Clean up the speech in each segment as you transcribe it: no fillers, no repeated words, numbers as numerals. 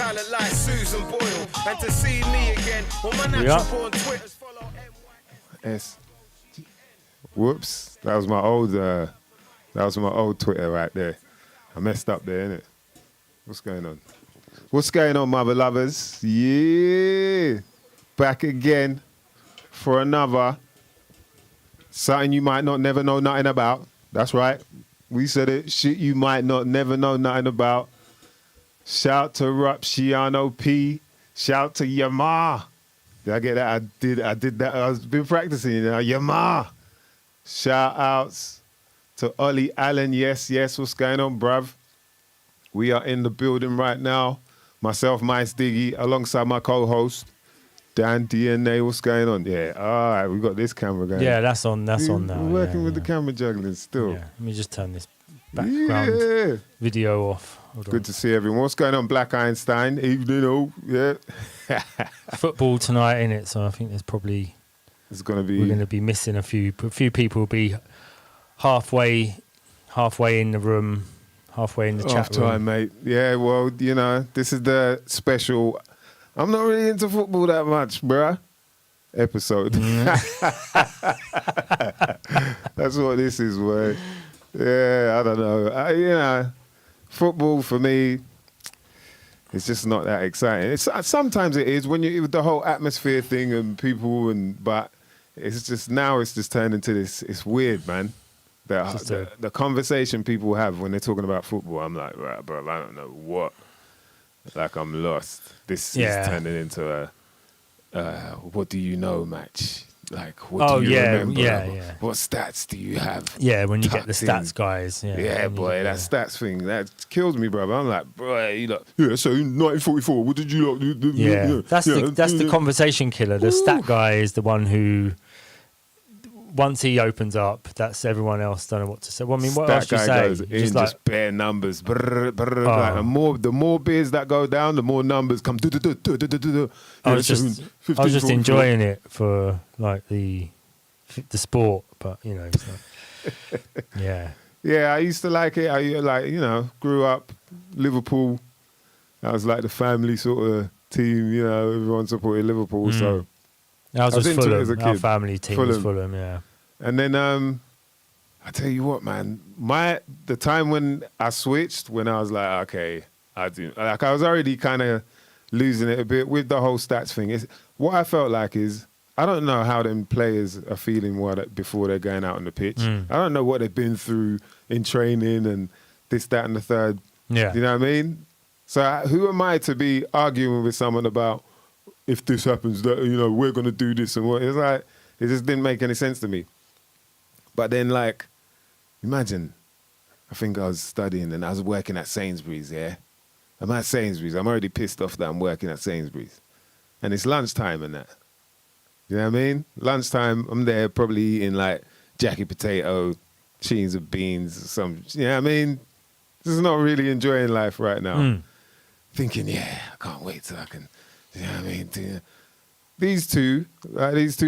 talent like Susan Boyle. And to see me again, well, my natural born Twitters follow S. Whoops, that was my old Twitter right there. I messed up there, innit? What's going on? What's going on, mother lovers? Yeah, back again for another something you might not never know nothing about. That's right, we said it. Shit you might not never know nothing about. Shout to Rupciano P. Shout to Yama. Did I get that? I did that. I've been practicing, you know. Yama. Shout outs to Ollie Allen. Yes, what's going on, bruv? We are in the building right now. Myself, MYSDIGGI, alongside my co-host, Dan DNA. What's going on? Yeah, all right, we got this camera going. Yeah, that's on now. We're working with the camera juggling still. Yeah. Let me just turn this background video off. Hold Good on. to see everyone. What's going on, Black Einstein? Evening, yeah. Football tonight, innit? So I think there's probably It's gonna be. we're going to be missing a few people. Will be halfway in the room, halfway in the chat room. Time, mate. Yeah, well, you know, this is the special. I'm not really into football that much, bruh. Episode. That's what this is, boy. Yeah, I don't know. You know, football for me, it's just not that exciting. It's sometimes it is when you with the whole atmosphere thing and people but it's just now it's just turned into this. It's weird, man. The conversation people have when they're talking about football, I'm like, right, bro, I don't know what. Like I'm lost. This is turning into a what do you know match. Like, what do you remember? Yeah. What stats do you have? Yeah, when you get the stats guys. Yeah, boy, that stats thing, that kills me, brother. I'm like, bro, you look, so in 1944, what did you like? That's the conversation killer. The stat guy is the one who, once he opens up, that's everyone else don't know what to say. Well, I mean, what else do you say? Goes in just bare numbers. Like, the more beers that go down, the more numbers come. I was just enjoying it for like the sport, but you know, it's like, yeah. Yeah, I used to like it. Grew up Liverpool. That was like the family sort of team. You know, everyone supported Liverpool, so. I was into Fulham. it as a kid. Our family team was Fulham, yeah. And then I tell you what, man, the time when I switched, when I was like, okay, I was already kind of losing it a bit with the whole stats thing. What I felt like is, I don't know how them players are feeling before they're going out on the pitch. I don't know what they've been through in training and this, that, and the third. Yeah. You know what I mean? So who am I to be arguing with someone about, if this happens, that we're gonna do this and what? It's like it just didn't make any sense to me. But then, like, imagine, I think I was studying and I was working at Sainsbury's. Yeah, I'm at Sainsbury's. I'm already pissed off that I'm working at Sainsbury's, and it's lunchtime and that. You know what I mean? Lunchtime, I'm there probably eating like jacket potato, cheese of beans, some. You know what I mean? Just not really enjoying life right now. Thinking, I can't wait till I can. You know what I mean? These two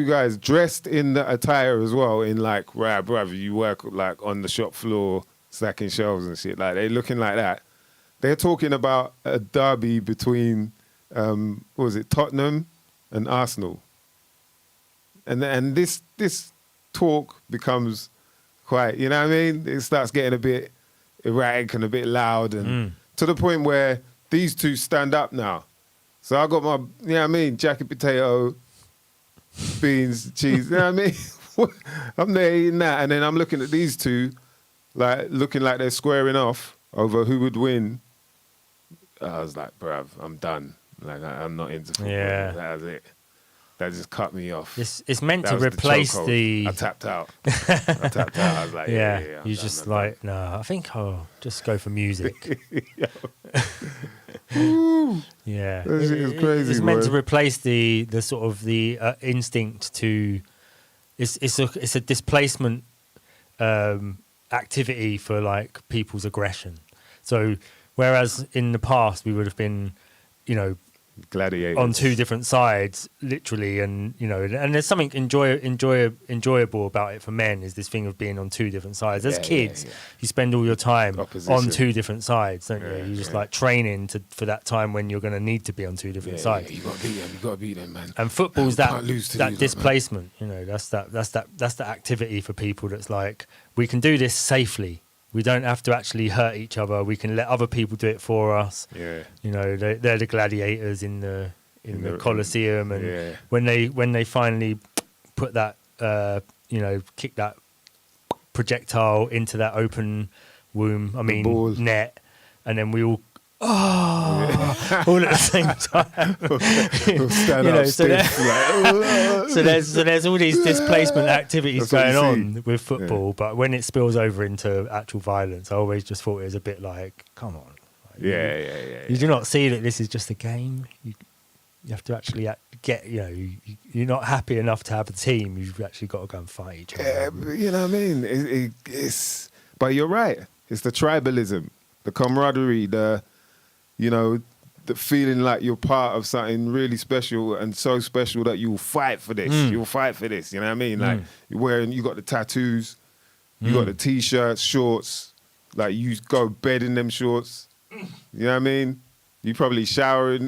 guys dressed in the attire as well, in like, right, brother, you work like on the shop floor, stacking shelves and shit. Like, they're looking like that. They're talking about a derby between, Tottenham and Arsenal. And this talk becomes quite, you know what I mean? It starts getting a bit erratic and a bit loud, and to the point where these two stand up now. So I got my, you know what I mean, jacket potato, beans, cheese, you know what I mean? I'm there eating that, and then I'm looking at these two, like, looking like they're squaring off over who would win. I was like, bruv, I'm done. Like, I'm not into football. Yeah. That was it. That just cut me off. It's meant to replace I tapped out. I was like, yeah. You just like, no, I think I'll just go for music. Yeah, it's crazy. It's meant to replace the sort of the instinct to. It's a displacement activity for like people's aggression. So whereas in the past we would have been, Gladiators. on two different sides, literally, and and there's something enjoyable about it for men. Is this thing of being on two different sides? As kids, you spend all your time on two different sides, don't you? You just like training for that time when you're going to need to be on two different sides. You got to beat them. You got to beat them, man. And football's that that displacement. That's the activity for people. That's like, we can do this safely. We don't have to actually hurt each other. We can let other people do it for us. Yeah. They're the gladiators in the Colosseum, and when they finally put that kick that projectile into that open womb, net, and then we all all at the same time. So there's all these displacement activities going on with football, but when it spills over into actual violence, I always just thought it was a bit like, come on. You do not see that this is just a game. You have to actually get, you're not happy enough to have a team. You've actually got to go and fight each other. Yeah, you know what I mean? But you're right. It's the tribalism, the camaraderie, the feeling like you're part of something really special, and so special that you'll fight for this. You'll fight for this. You know what I mean? Like you got the tattoos, you got the t-shirts, shorts. Like you go bed in them shorts. You know what I mean? You probably showering.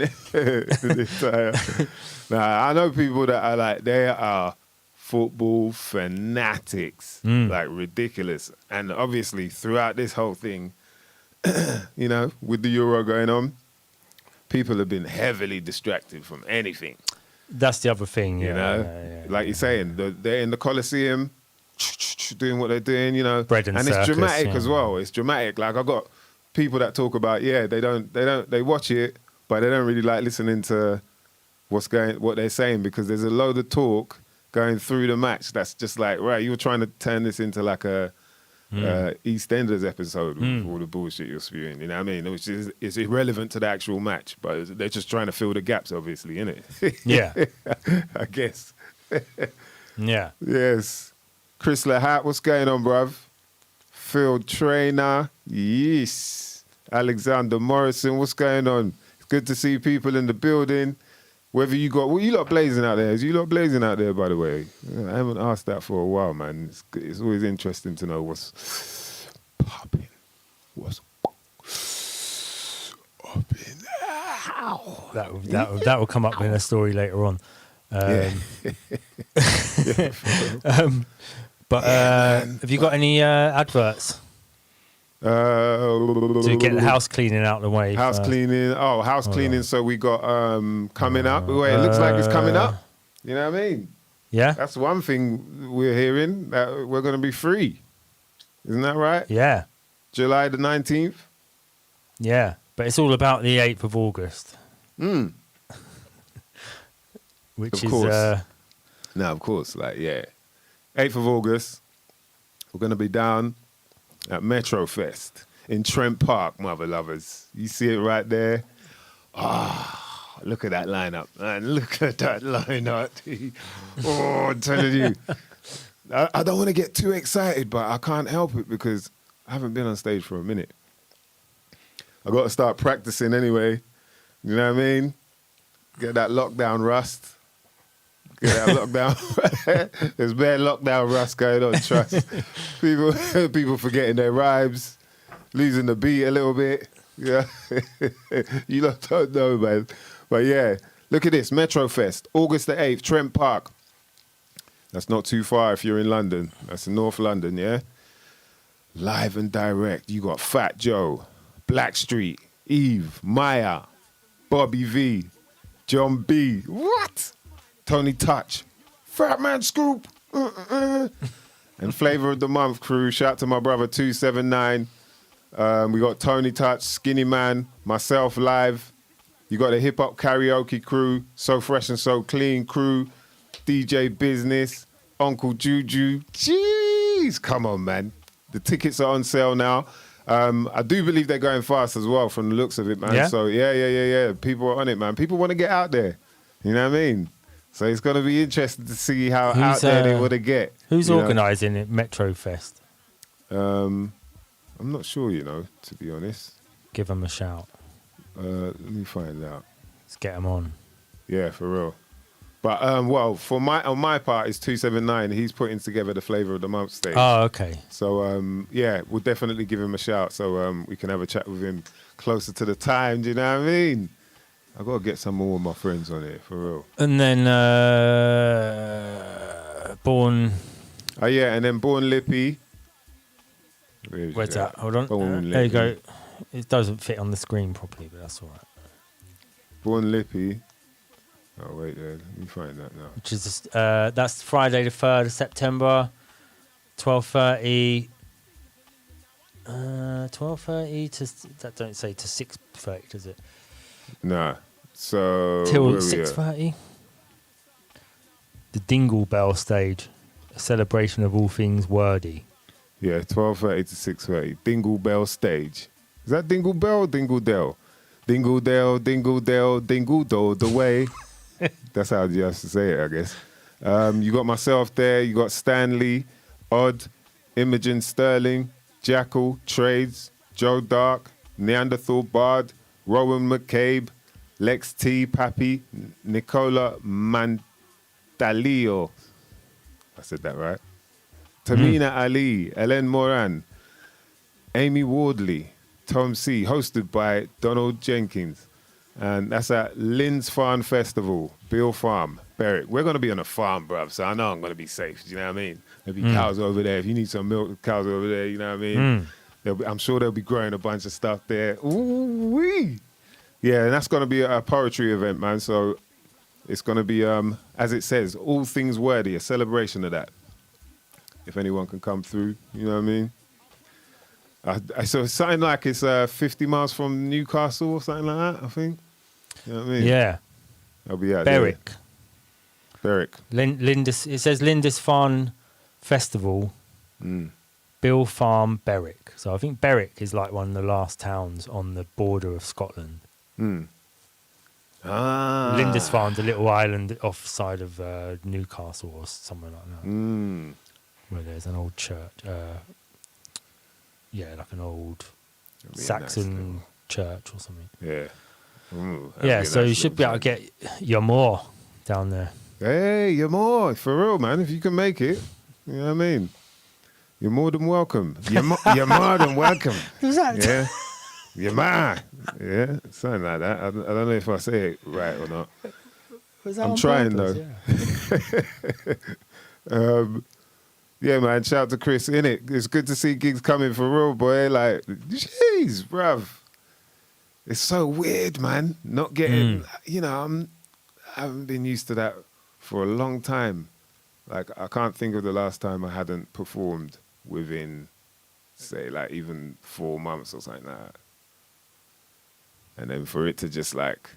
Nah, I know people that are like, they are football fanatics, like ridiculous. And obviously throughout this whole thing, with the Euro going on, people have been heavily distracted from anything. That's the other thing, like you're saying, they're in the Colosseum doing what they're doing, Bread and circus, it's dramatic as well. It's dramatic. Like I got people that talk about, they watch it, but they don't really like listening to what they're saying, because there's a load of talk going through the match that's just like, right, you were trying to turn this into like a EastEnders episode with all the bullshit you're spewing, you know what I mean? Which is irrelevant to the actual match, but they're just trying to fill the gaps, obviously, innit? Yeah. I guess. Yeah. Yes. Chris Lahat, what's going on, bruv? Field trainer, yes. Alexander Morrison, what's going on? It's good to see people in the building. Whether you lot blazing out there? Is you lot blazing out there, by the way? I haven't asked that for a while, man. It's always interesting to know what's popping. What's popping? That will come up in a story later on. But have you got any adverts? To get the house cleaning out of the way. House cleaning. So we got coming up. It looks like it's coming up. You know what I mean? Yeah. That's one thing we're hearing, that we're going to be free. Isn't that right? Yeah. July the 19th. Yeah, but it's all about the 8th of August. Which of course. No, of course. 8th of August, we're going to be down at Metro Fest in Trent Park, mother lovers. You see it right there? Look at that lineup, man. Look at that lineup. I'm telling you. I don't want to get too excited, but I can't help it because I haven't been on stage for a minute. I got to start practicing anyway. You know what I mean? Get that lockdown rust. Get that lockdown. There's bad lockdown rust going on, trust. People forgetting their rhymes, losing the beat a little bit. Yeah. You lot don't know, man. But yeah, look at this. Metro Fest, August the 8th, Trent Park. That's not too far if you're in London. That's in North London, yeah? Live and direct. You got Fat Joe, Blackstreet, Eve, Maya, Bobby V, John B. What? Tony Touch, Fat Man Scoop, and Flavor of the Month crew. Shout out to my brother 279. We got Tony Touch, Skinny Man, myself live. You got the hip hop karaoke crew, So Fresh and So Clean crew, DJ Business, Uncle Juju. Jeez, come on, man. The tickets are on sale now. I do believe they're going fast as well from the looks of it, man. Yeah? So yeah. People are on it, man. People want to get out there. You know what I mean? So it's going to be interesting to see how out there they want to get. Who's organising it, Metro Fest? I'm not sure, to be honest. Give them a shout. Let me find out. Let's get them on. Yeah, for real. But well, on my part, it's 279. He's putting together the Flavor of the Month stage. Oh, okay. So yeah, we'll definitely give him a shout so we can have a chat with him closer to the time. Do you know what I mean? I've got to get some more of my friends on it, for real. And then Born. Oh yeah, and then Born Lippy. Where's that? Hold on. Born There you Lippy. go. It doesn't fit on the screen properly, but that's all right. Born Lippy. Oh wait, there. Let me find that now. Which is that's Friday the 3rd of September, 12:30. 12:30 to that don't say to 6:30, does it? Nah. So Till where we at? 6:30. The Dingle Bell stage, a celebration of all things wordy. Yeah, 12:30 to 6:30. Dingle Bell stage. Is that Dingle Bell or Dingle Dell? Dingle Dell, Dingle Dell, Dingle Dell, the way. That's how you have to say it, I guess. You got myself there. You got Stanley, Odd, Imogen Sterling, Jackal, Trades, Joe Dark, Neanderthal Bard, Rowan McCabe, Lex T, Pappy, Nicola Mandalio. I said that right. Tamina Ali, Ellen Moran, Amy Wardley, Tom C, hosted by Donald Jenkins. And that's at Lynn's Farm Festival, Bill Farm, Berwick. We're going to be on a farm, bruv, so I know I'm going to be safe. Do you know what I mean? There'll be cows over there. If you need some milk, the cows over there, you know what I mean? I'm sure they'll be growing a bunch of stuff there. Ooh-wee. Yeah, and that's going to be a poetry event, man. So it's going to be, as it says, all things worthy, a celebration of that. If anyone can come through, you know what I mean? So it's something like it's 50 miles from Newcastle or something like that, I think. You know what I mean? Yeah. I'll be out Berwick. there. Berwick. Lindis. It says Lindisfarne Festival, Bill Farm, Berwick. So I think Berwick is like one of the last towns on the border of Scotland. Ah. Lindisfarne's a little island offside of Newcastle or somewhere like that, where there's an old church. Yeah, like an old Saxon church or something. Yeah. Yeah, so you should be able to get your more down there. Hey, you're more, for real, man. If you can make it, you know what I mean? You're more than welcome. You're more than welcome. Who's that? Yeah. You're mine. Yeah, something like that. I don't know if I say it right or not. Was that I'm on trying, purpose? though. Yeah, man. Shout out to Chris. Innit? It's good to see gigs coming for real, boy. Like, jeez, bruv. It's so weird, man. Not getting, you know, I haven't been used to that for a long time. Like, I can't think of the last time I hadn't performed within, say, like, even 4 months or something like that. And then for it to just, like,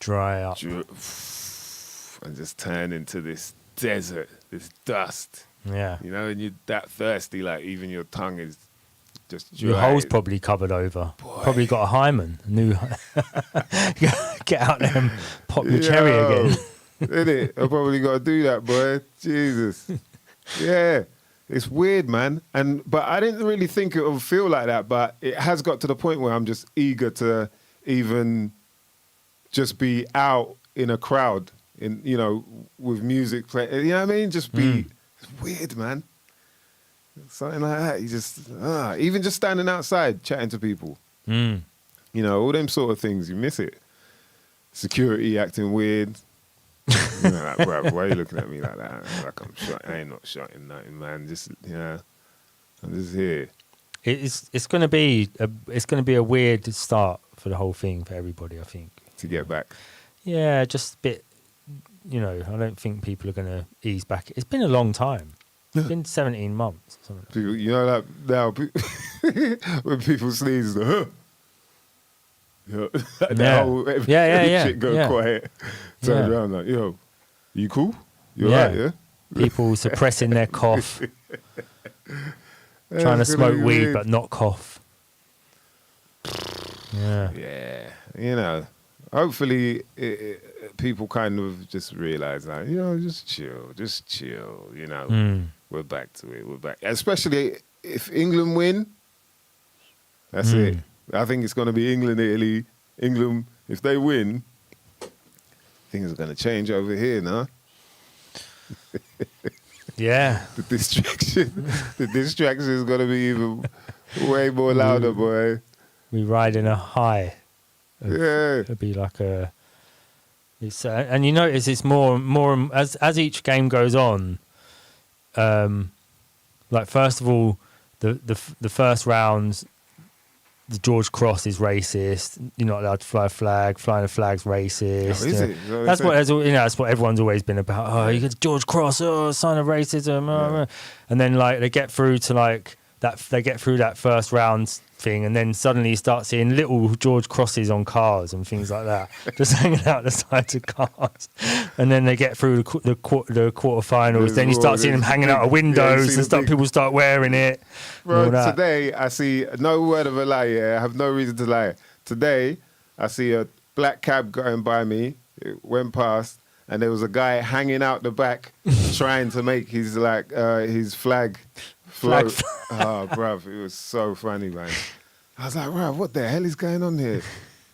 Dry up. and just turn into this desert, this dust. Yeah. You know, and you're that thirsty, like, even your tongue is just dry. Your hole's probably covered over. Boy. Probably got a hymen. A new. Get out there and pop your cherry again. Innit? I probably got to do that, boy. Jesus. Yeah. It's weird, man. But I didn't really think it would feel like that, but it has got to the point where I'm just eager to even just be out in a crowd, you know, with music playing. You know what I mean? Just be... It's weird, man. Something like that. You just... even just standing outside, chatting to people. You know, all them sort of things, you miss it. Security acting weird. You know, like, bro, why are you looking at me like that? Like I'm shot. I ain't not shotting nothing, man. Just, yeah, I'm just here. It's going to be a weird start for the whole thing for everybody, I think. To get back. Yeah, just a bit. You know, I don't think people are going to ease back. It's been a long time. It's been 17 months. Or something. People, you know, like now when people sneeze, you know, that whole shit go quiet. Turn around like, yo, you cool? You alright? Yeah. People suppressing their cough, trying to smoke weed but not cough. Yeah. Yeah. You know, hopefully people kind of just realize that, you know, just chill. You know, we're back to it. We're back. Especially if England win, that's it. I think it's going to be England, Italy, England, if they win, things are going to change over here now. Yeah. The distraction is going to be even way more louder, boy. We ride in a high. Yeah. It'd be like a. It's and you notice it's more as each game goes on. Like first of all, the first rounds, the George Cross is racist. You're not allowed to fly a flag. Flying a flag's racist. Oh, is it? That's what that's what everyone's always been about. Oh, you get George Cross. Oh, sign of racism. Yeah. And then like they get through to like that. They get through that first round thing, and then suddenly you start seeing little George Crosses on cars and things like that, just hanging out the sides of cars. And then they get through the quarterfinals. Then you start seeing them hanging out of windows, and people start wearing it. Bro, today I see, no word of a lie, I have no reason to lie. Today I see a black cab going by me. It went past, and there was a guy hanging out the back trying to make his his flag float. Oh, bruv, it was so funny, man. I was like, bruv, what the hell is going on here?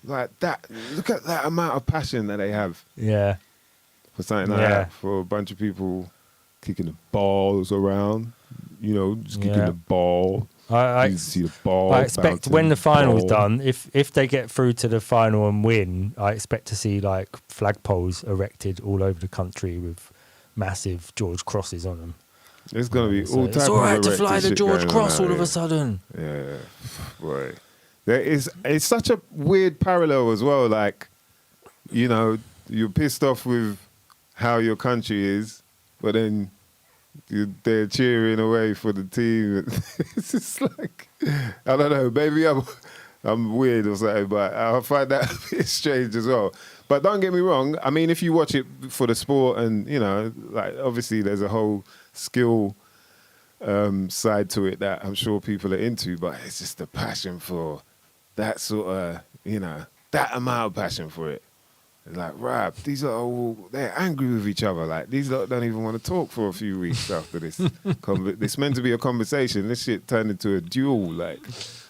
Like that, look at that amount of passion that they have. Yeah. For something like that, for a bunch of people kicking the balls around, just kicking the ball. I see the ball. I expect when the final's done, if they get through to the final and win, I expect to see like flagpoles erected all over the country with massive George Crosses on them. It's going to be all types of It's all right to fly the George Cross all of a sudden. Yeah, boy. It's such a weird parallel as well. Like, you're pissed off with how your country is, but then they're cheering away for the team. It's just like, I don't know, maybe I'm weird or something, but I find that a bit strange as well. But don't get me wrong, I mean, if you watch it for the sport and, like obviously there's a whole skill side to it that I'm sure people are into, but it's just the passion for that sort of, that amount of passion for it. It's like, right, these are all, they're angry with each other. Like, these lot don't even want to talk for a few weeks after this. It's meant to be a conversation. This shit turned into a duel. Like,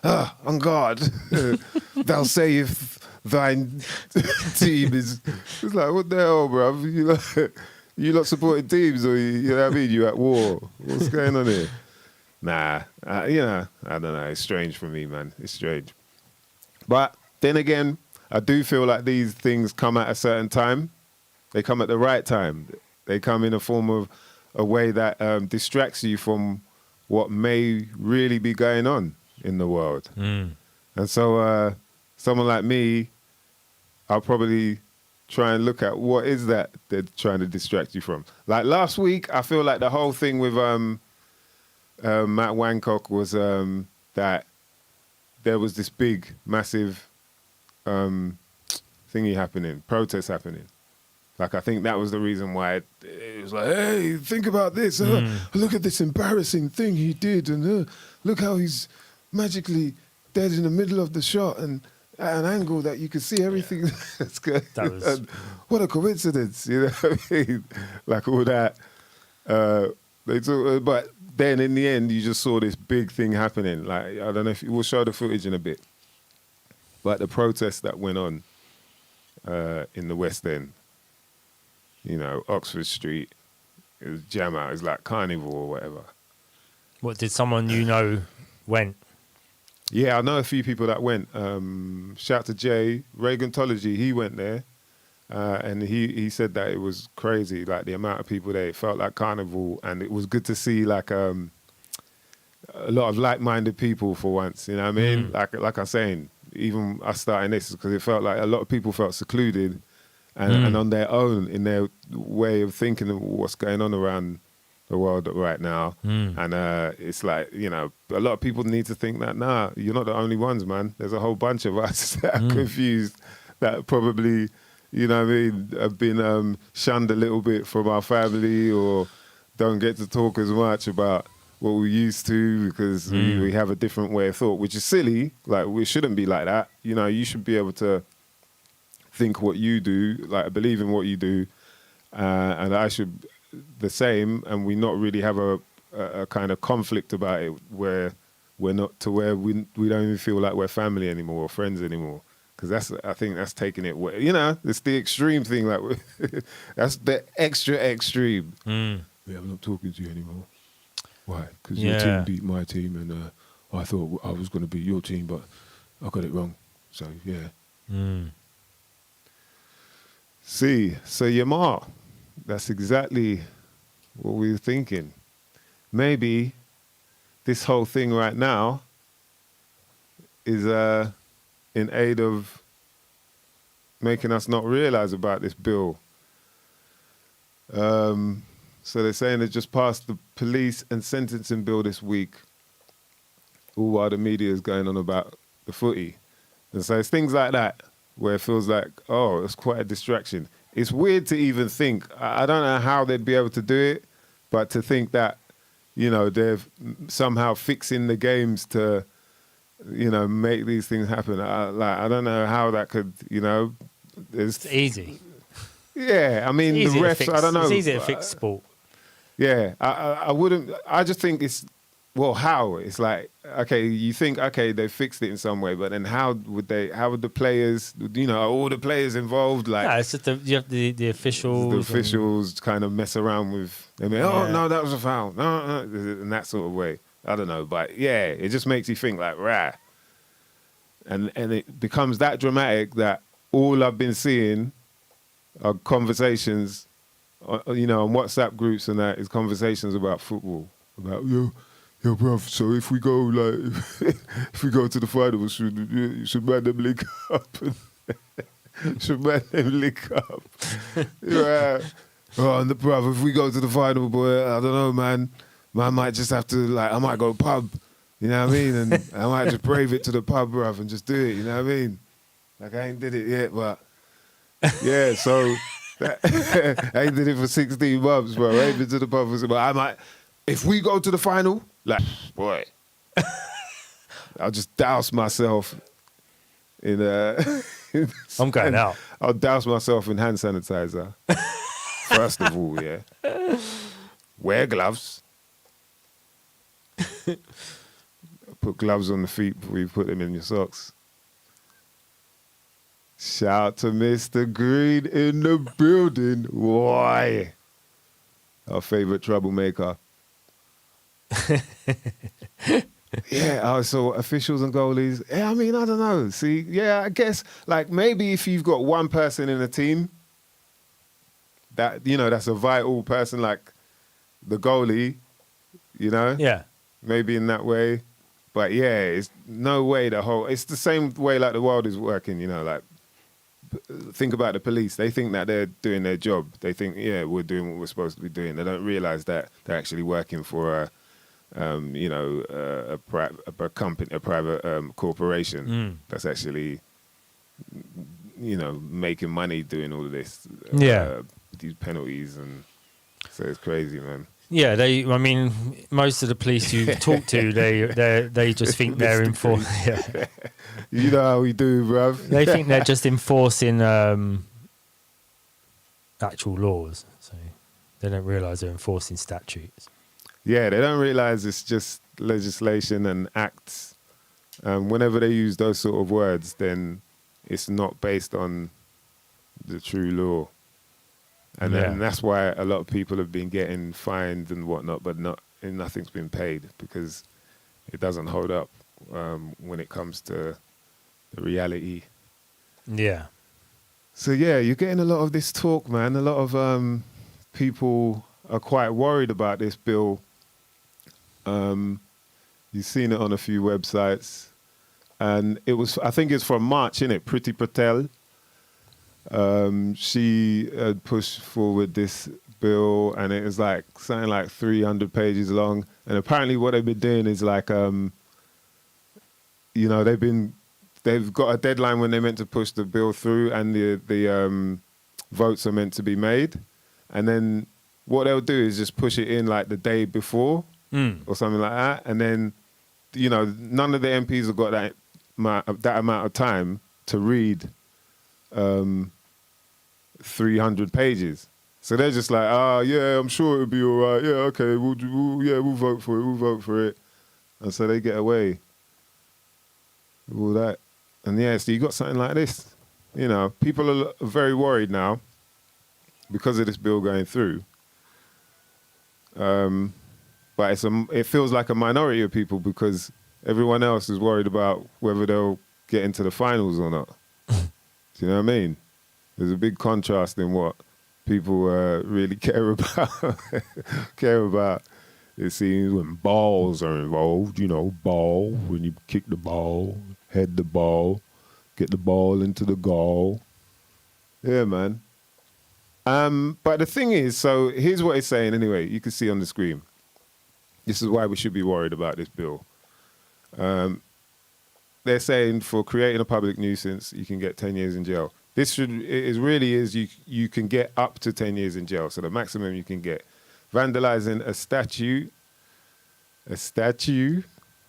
on guard, thou say if thine team is... It's like, what the hell, bruv? You lot supporting teams, or you know what I mean? You at war. What's going on here? Nah, I don't know. It's strange for me, man. It's strange. But then again, I do feel like these things come at a certain time. They come at the right time. They come in a form of a way that distracts you from what may really be going on in the world. And so someone like me, I'll probably try and look at what is that they're trying to distract you from. Like last week, I feel like the whole thing with Matt Wancock was that there was this big, massive thingy happening, protest happening. Like, I think that was the reason why it was like, hey, think about this. Look at this embarrassing thing he did. And look how he's magically dead in the middle of the shot and at an angle that you could see everything that's good. What a coincidence, you know what I mean? Like all that. But then in the end, you just saw this big thing happening. Like, I don't know if we'll show the footage in a bit. But the protest that went on in the West End, Oxford Street, it was jam out. It was like carnival or whatever. What, did someone went? Yeah, I know a few people that went. Shout to Jay, Reagantology, he went there. And he said that it was crazy, like the amount of people there. It felt like carnival, and it was good to see like a lot of like-minded people for once, you know what I mean? Like I was saying, even us starting this, because it felt like a lot of people felt secluded and on their own in their way of thinking of what's going on around the world right now. And it's like, a lot of people need to think that, nah, you're not the only ones, man. There's a whole bunch of us that are confused, that probably, have been shunned a little bit from our family or don't get to talk as much about what we used to because we have a different way of thought, which is silly. Like, we shouldn't be like that. You should be able to think what you do, like believe in what you do, and I should the same, and we not really have a kind of conflict about it where we're not to where we don't even feel like we're family anymore or friends anymore. Because I think that's taking it way. You know, it's the extreme thing. Like, that's the extra extreme. Yeah, I'm not talking to you anymore. Why? Because your team beat my team, and I thought I was going to beat your team, but I got it wrong. So, yeah. See, so Yamar, that's exactly what we were thinking. Maybe this whole thing right now is in aid of making us not realize about this bill. So they're saying they just passed the police and sentencing bill this week, all while the media is going on about the footy. And so it's things like that where it feels like, oh, it's quite a distraction. It's weird to even think. I don't know how they'd be able to do it, but to think that, you know, they're somehow fixing the games to, you know, make these things happen. I don't know how that could, you know. It's easy. Yeah, I mean, the refs, I don't know. It's easy to fix sport. Yeah, I wouldn't, I just think it's, well, how? It's like, okay, you think, okay, they fixed it in some way, but then how would the players, you know, are all the players involved? Like, No, it's just you have the officials. The officials kind of mess around with, I mean, oh, no, that was a foul. No, in that sort of way. I don't know, but yeah, it just makes you think like, rah. And it becomes that dramatic that all I've been seeing are conversations, you know, on WhatsApp groups and that, is conversations about football. About, yo, bruv, so if we go, like, if we go to the final, should man them link up? Should man them link up? Yeah. Oh, and bruv, if we go to the final, boy, I don't know, man. Man might just have to, like, I might go pub, you know what I mean? And I might just brave it to the pub, bruv, and just do it, you know what I mean? Like, I ain't did it yet, but, yeah, so, I ain't did it for 16 months, bro. I ain't been to the pub for, but I might, if we go to the final, like, boy, I'll just douse myself in I'm going out. I'll douse myself in hand sanitizer. First of all, yeah. Wear gloves. Put gloves on the feet before you put them in your socks. Shout out to Mr. Green in the building. Why? Our favorite troublemaker. Yeah, so officials and goalies. Yeah, I mean, I don't know. See, yeah, I guess, like, maybe if you've got one person in a team that, you know, that's a vital person, like the goalie, you know? Yeah. Maybe in that way. But yeah, it's no way it's the same way like the world is working, you know, like, think about the police. They think that they're doing their job. They think, yeah, we're doing what we're supposed to be doing. They don't realize that they're actually working for a private corporation that's actually, you know, making money doing all of this. These penalties, and so it's crazy, man. Yeah, I mean, most of the police you talk to, they just think they're enforcing. Yeah. You know how we do, bruv. They think they're just enforcing actual laws, so they don't realise they're enforcing statutes. Yeah, they don't realise it's just legislation and acts. Whenever they use those sort of words, then it's not based on the true law. And that's why a lot of people have been getting fined and whatnot, but nothing's been paid, because it doesn't hold up when it comes to the reality. Yeah. So yeah, you're getting a lot of this talk, man. A lot of people are quite worried about this bill. You've seen it on a few websites, and I think it's from March, innit? Priti Patel. She had pushed forward this bill, and it was like something like 300 pages long. And apparently, what they've been doing is like, you know, they've got a deadline when they're meant to push the bill through, and the votes are meant to be made. And then what they'll do is just push it in like the day before or something like that. And then, you know, none of the MPs have got that amount of time to read 300 pages. So they're just like, yeah, I'm sure it'll be all right. Yeah, okay, we'll vote for it. We'll vote for it. And so they get away with all that. And yeah, so you got something like this. You know, people are very worried now because of this bill going through. But it feels like a minority of people because everyone else is worried about whether they'll get into the finals or not. Do you know what I mean? There's a big contrast in what people really care about. It seems when balls are involved, you know, ball, when you kick the ball, head the ball, get the ball into the goal. Yeah, man. But the thing is, so here's what it's saying anyway. You can see on the screen. This is why we should be worried about this bill. They're saying for creating a public nuisance, you can get 10 years in jail. You can get up to 10 years in jail. So the maximum you can get. Vandalizing a statue,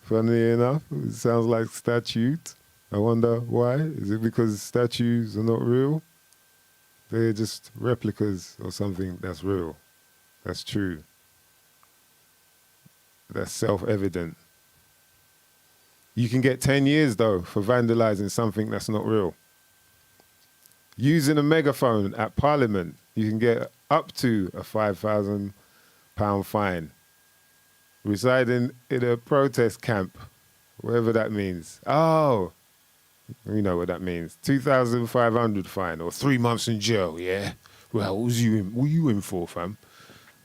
funnily enough, it sounds like statute. I wonder why. Is it because statues are not real? They're just replicas or something that's real. That's true. That's self-evident. You can get 10 years, though, for vandalizing something that's not real. Using a megaphone at Parliament, you can get up to a £5,000 fine. Residing in a protest camp, whatever that means. Oh, we know what that means. 2,500 fine or 3 months in jail, yeah? Well, what were you in for, fam?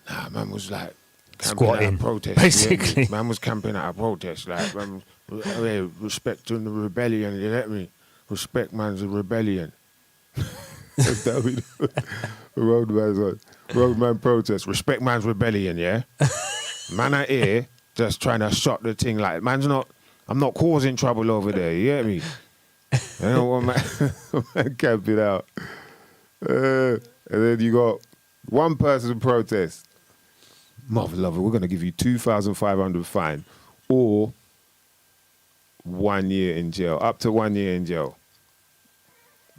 Nah, man was like squatting, protest. basically. Yeah? Man was camping at a protest. Like, man, respecting the rebellion, you let me? Respect man's a rebellion. That'll be the roadman protest. Respect man's rebellion, yeah? Man out here just trying to shut the thing like, I'm not causing trouble over there, you get me? I don't want man camping out. And then you got one person protest. Mother lover, we're going to give you 2,500 fine or 1 year in jail, up to 1 year in jail.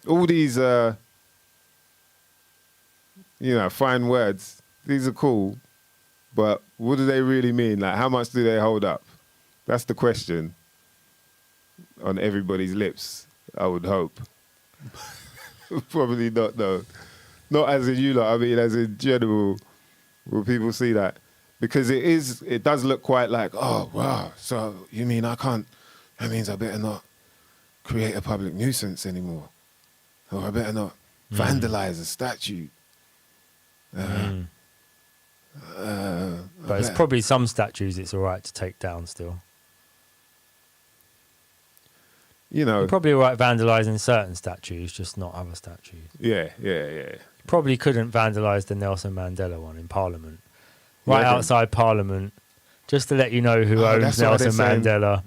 All these, fine words, these are cool, but what do they really mean? Like, how much do they hold up? That's the question on everybody's lips, I would hope. Probably not, though. Not as in you lot, I mean as in general, will people see that? Because it does look quite like, oh, wow, so you mean that means I better not create a public nuisance anymore. Or I better not vandalize a statue. But it's probably some statues it's all right to take down still. You know, you're probably all right vandalising certain statues, just not other statues. Yeah. You probably couldn't vandalise the Nelson Mandela one in Parliament. Right outside Parliament, just to let you know who owns Nelson Mandela.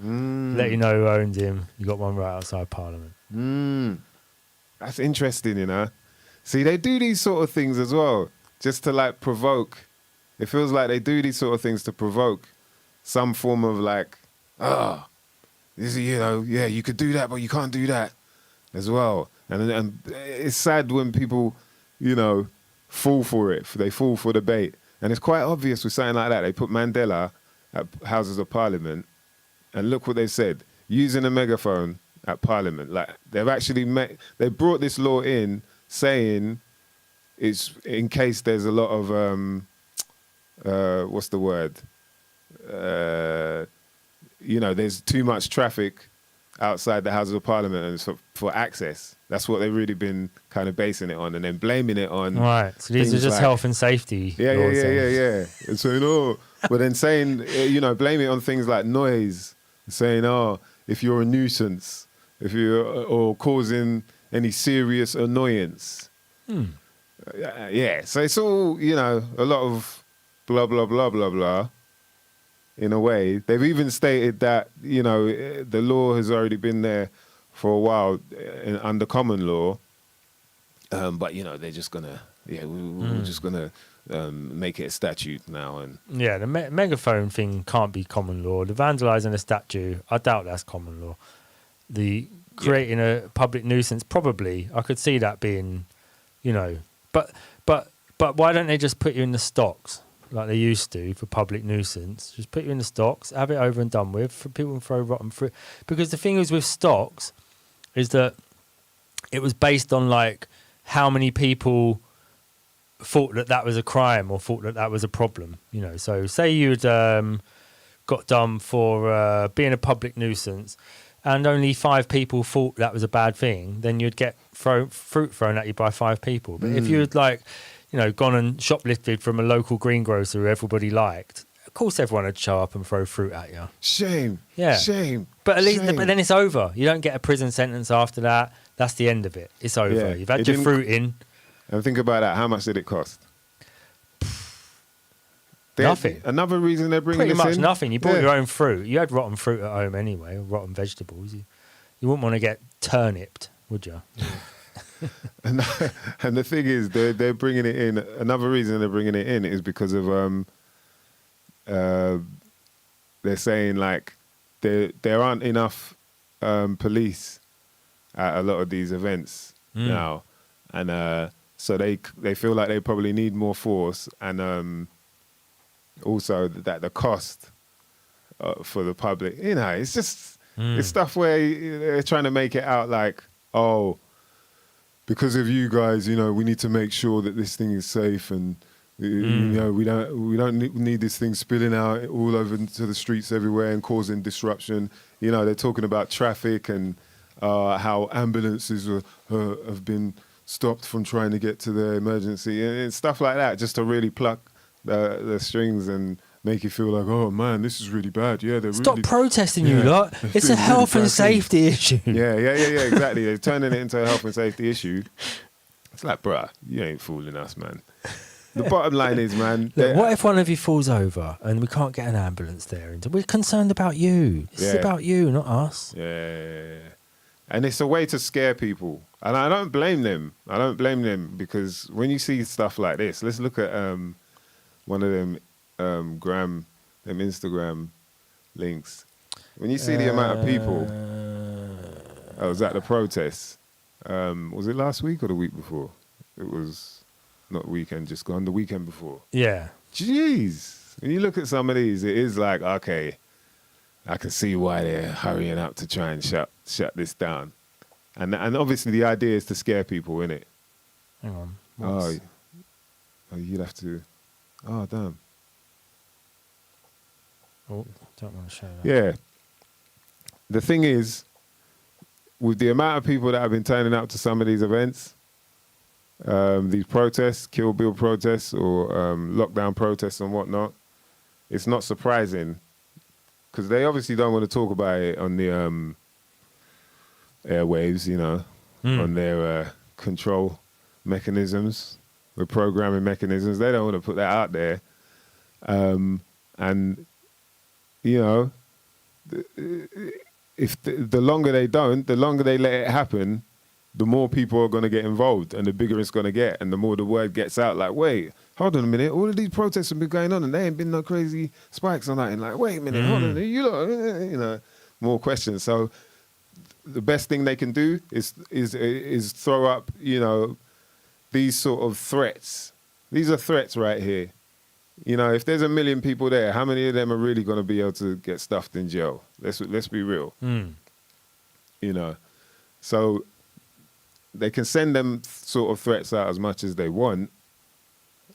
Let you know who owns him. You got one right outside Parliament. That's interesting, you know. See, they do these sort of things as well, just to like provoke. It feels like they do these sort of things to provoke some form of like, this is, you could do that, but you can't do that as well. And it's sad when people, fall for it. They fall for the bait. And it's quite obvious with something like that. They put Mandela at Houses of Parliament, and look what they said. Using a megaphone at Parliament. Like, they've actually they brought this law in saying it's in case there's a lot of, what's the word? There's too much traffic outside the Houses of Parliament and it's for access. That's what they've really been kind of basing it on and then blaming it on. Right. So these are just like health and safety. Yeah. And so, but then saying, blame it on things like noise, saying, if you're a nuisance, or causing any serious annoyance. So it's all, a lot of blah, blah, blah, blah, blah. In a way, they've even stated that, the law has already been there for a while under common law. But, they're just going to, we're just going to make it a statute now. And yeah, the megaphone thing can't be common law. The vandalising a statue, I doubt that's common law. The creating a public nuisance, probably, I could see that being, but why don't they just put you in the stocks? Like they used to for public nuisance, just put you in the stocks, have it over and done with. For people can throw rotten fruit, because the thing is with stocks, is that it was based on like how many people thought that was a crime or thought that was a problem. You know, so say you'd got done for being a public nuisance, and only 5 people thought that was a bad thing, then you'd get fruit thrown at you by 5 people. But if you'd like, you know, gone and shoplifted from a local greengrocer who everybody liked, of course everyone would show up and throw fruit at you. Shame. Yeah. Shame. But at least, shame. but then it's over. You don't get a prison sentence after that. That's the end of it. It's over. Yeah. You've had your fruit in. And think about that. How much did it cost? Nothing. Another reason they're bringing Pretty this much in? nothing. You bought your own fruit. You had rotten fruit at home anyway, or rotten vegetables. You wouldn't want to get turnipped, would you? And the thing is, they're bringing it in. Another reason they're bringing it in is because of they're saying like there aren't enough police at a lot of these events now, and so they feel like they probably need more force, and also that the cost for the public, you know, it's just it's stuff where they're trying to make it out like, oh, because of you guys, you know, we need to make sure that this thing is safe, and you know, we don't need this thing spilling out all over into the streets everywhere and causing disruption. You know, they're talking about traffic and how ambulances have been stopped from trying to get to the emergency and stuff like that, just to really pluck the strings and make you feel like, oh man, this is really bad. Yeah, they're Stop really protesting, you lot. It's a health and safety issue. Yeah, exactly. They're turning it into a health and safety issue. It's like, bruh, you ain't fooling us, man. The bottom line is, man. Look, what if one of you falls over and we can't get an ambulance there? And we're concerned about you. It's about you, not us. Yeah. And it's a way to scare people. And I don't blame them. Because when you see stuff like this, let's look at one of them them Instagram links. When you see the amount of people, I was at the protests. Was it last week or the week before? It was not weekend just gone, the weekend before. Yeah. Jeez. When you look at some of these, it is like, okay, I can see why they're hurrying up to try and shut this down. And obviously the idea is to scare people, innit? Hang on. Oh, you'd have to... Oh, damn. Oh, don't want to show that. Yeah. The thing is, with the amount of people that have been turning up to some of these events, these protests, Kill Bill protests or lockdown protests and whatnot, it's not surprising because they obviously don't want to talk about it on the airwaves, you know, on their control mechanisms, the programming mechanisms. They don't want to put that out there. And, you know, if the longer they don't, the longer they let it happen, the more people are going to get involved and the bigger it's going to get. And the more the word gets out, like, wait, hold on a minute. All of these protests have been going on and there ain't been no crazy spikes on that. And like, wait a minute, hold on. You know, more questions. So the best thing they can do is throw up, you know, these sort of threats. These are threats right here. You know, if there's 1 million people there, how many of them are really going to be able to get stuffed in jail? Let's be real. You know, so they can send them sort of threats out as much as they want.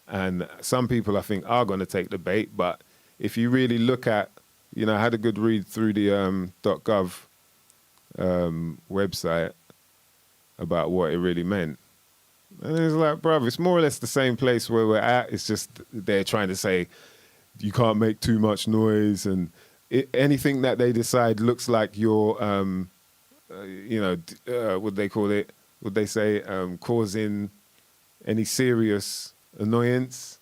And some people, I think, are going to take the bait. But if you really look at, you know, I had a good read through the .gov website about what it really meant. And it's like, bruv, it's more or less the same place where we're at. It's just they're trying to say you can't make too much noise, and anything that they decide looks like you're, you know, what they call it? Would they say causing any serious annoyance,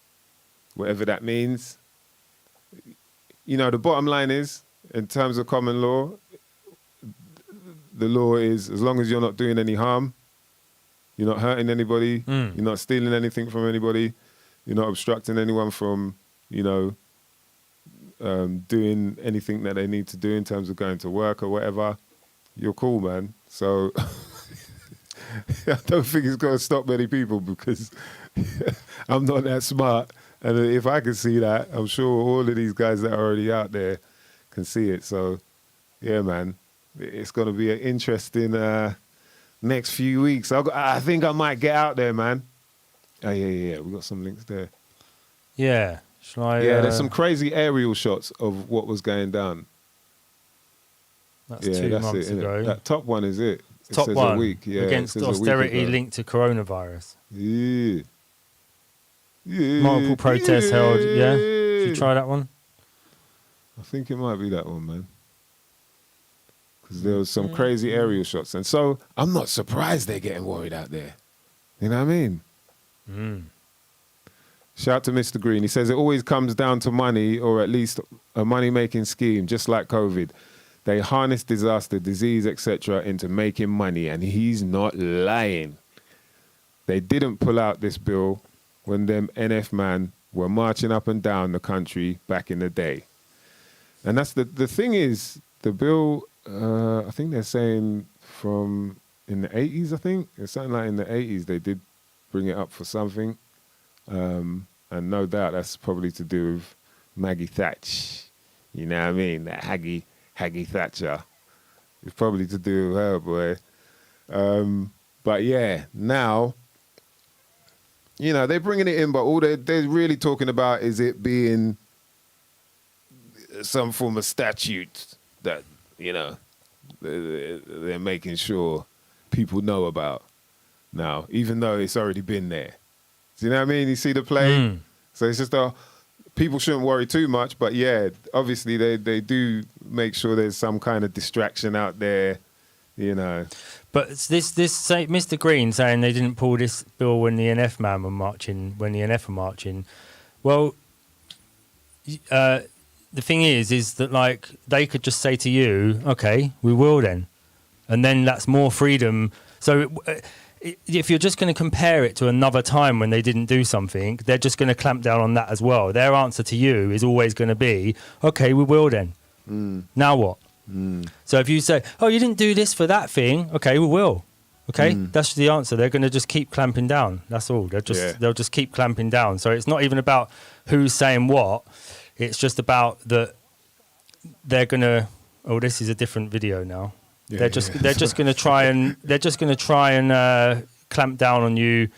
whatever that means? You know, the bottom line is, in terms of common law, the law is as long as you're not doing any harm. You're not hurting anybody. You're not stealing anything from anybody. You're not obstructing anyone from, you know, doing anything that they need to do in terms of going to work or whatever. You're cool, man. So I don't think it's going to stop many people because I'm not that smart. And if I can see that, I'm sure all of these guys that are already out there can see it. So, yeah, man, it's going to be an interesting next few weeks. I think I might get out there, man. Oh, yeah. We got some links there. Yeah. Shall I? Yeah, there's some crazy aerial shots of what was going down. That's 2 months it, ago. That top one is it. It Top says one. a week. Yeah, Against it says a week austerity ago. linked to coronavirus. Yeah. Multiple protests held. Yeah. Did you try that one? I think it might be that one, man. Because there was some crazy aerial shots. And so I'm not surprised they're getting worried out there. You know what I mean? Shout out to Mr. Green. He says it always comes down to money, or at least a money-making scheme, just like COVID. They harness disaster, disease, etc. into making money, and he's not lying. They didn't pull out this bill when them NF man were marching up and down the country back in the day. And that's the thing is, the bill, I think they're saying from in the 80s, I think. It's something like in the 80s they did bring it up for something. And no doubt that's probably to do with Maggie Thatch. You know what I mean? That Haggy Thatcher. It's probably to do with her, boy. But yeah, now, you know, they're bringing it in, but all they're really talking about is it being some form of statute that, you know, they're making sure people know about now, even though it's already been there. Do you know what I mean? You see the play? So it's just people shouldn't worry too much, but yeah, obviously they do make sure there's some kind of distraction out there, you know. But this Mr. Green saying they didn't pull this bill when the NF man were marching, when the NF were marching. Well, the thing is that like they could just say to you, okay, we will then, and then that's more freedom. So if you're just going to compare it to another time when they didn't do something, they're just going to clamp down on that as well. Their answer to you is always going to be, okay, we will then. Now what? So if you say, oh, you didn't do this for that thing, okay, we will. Okay, that's the answer. They're going to just keep clamping down. That's all. They'll just keep clamping down. So it's not even about who's saying what. It's just about that they're going to. Oh, this is a different video now. Yeah, they're just going to try and clamp down on you.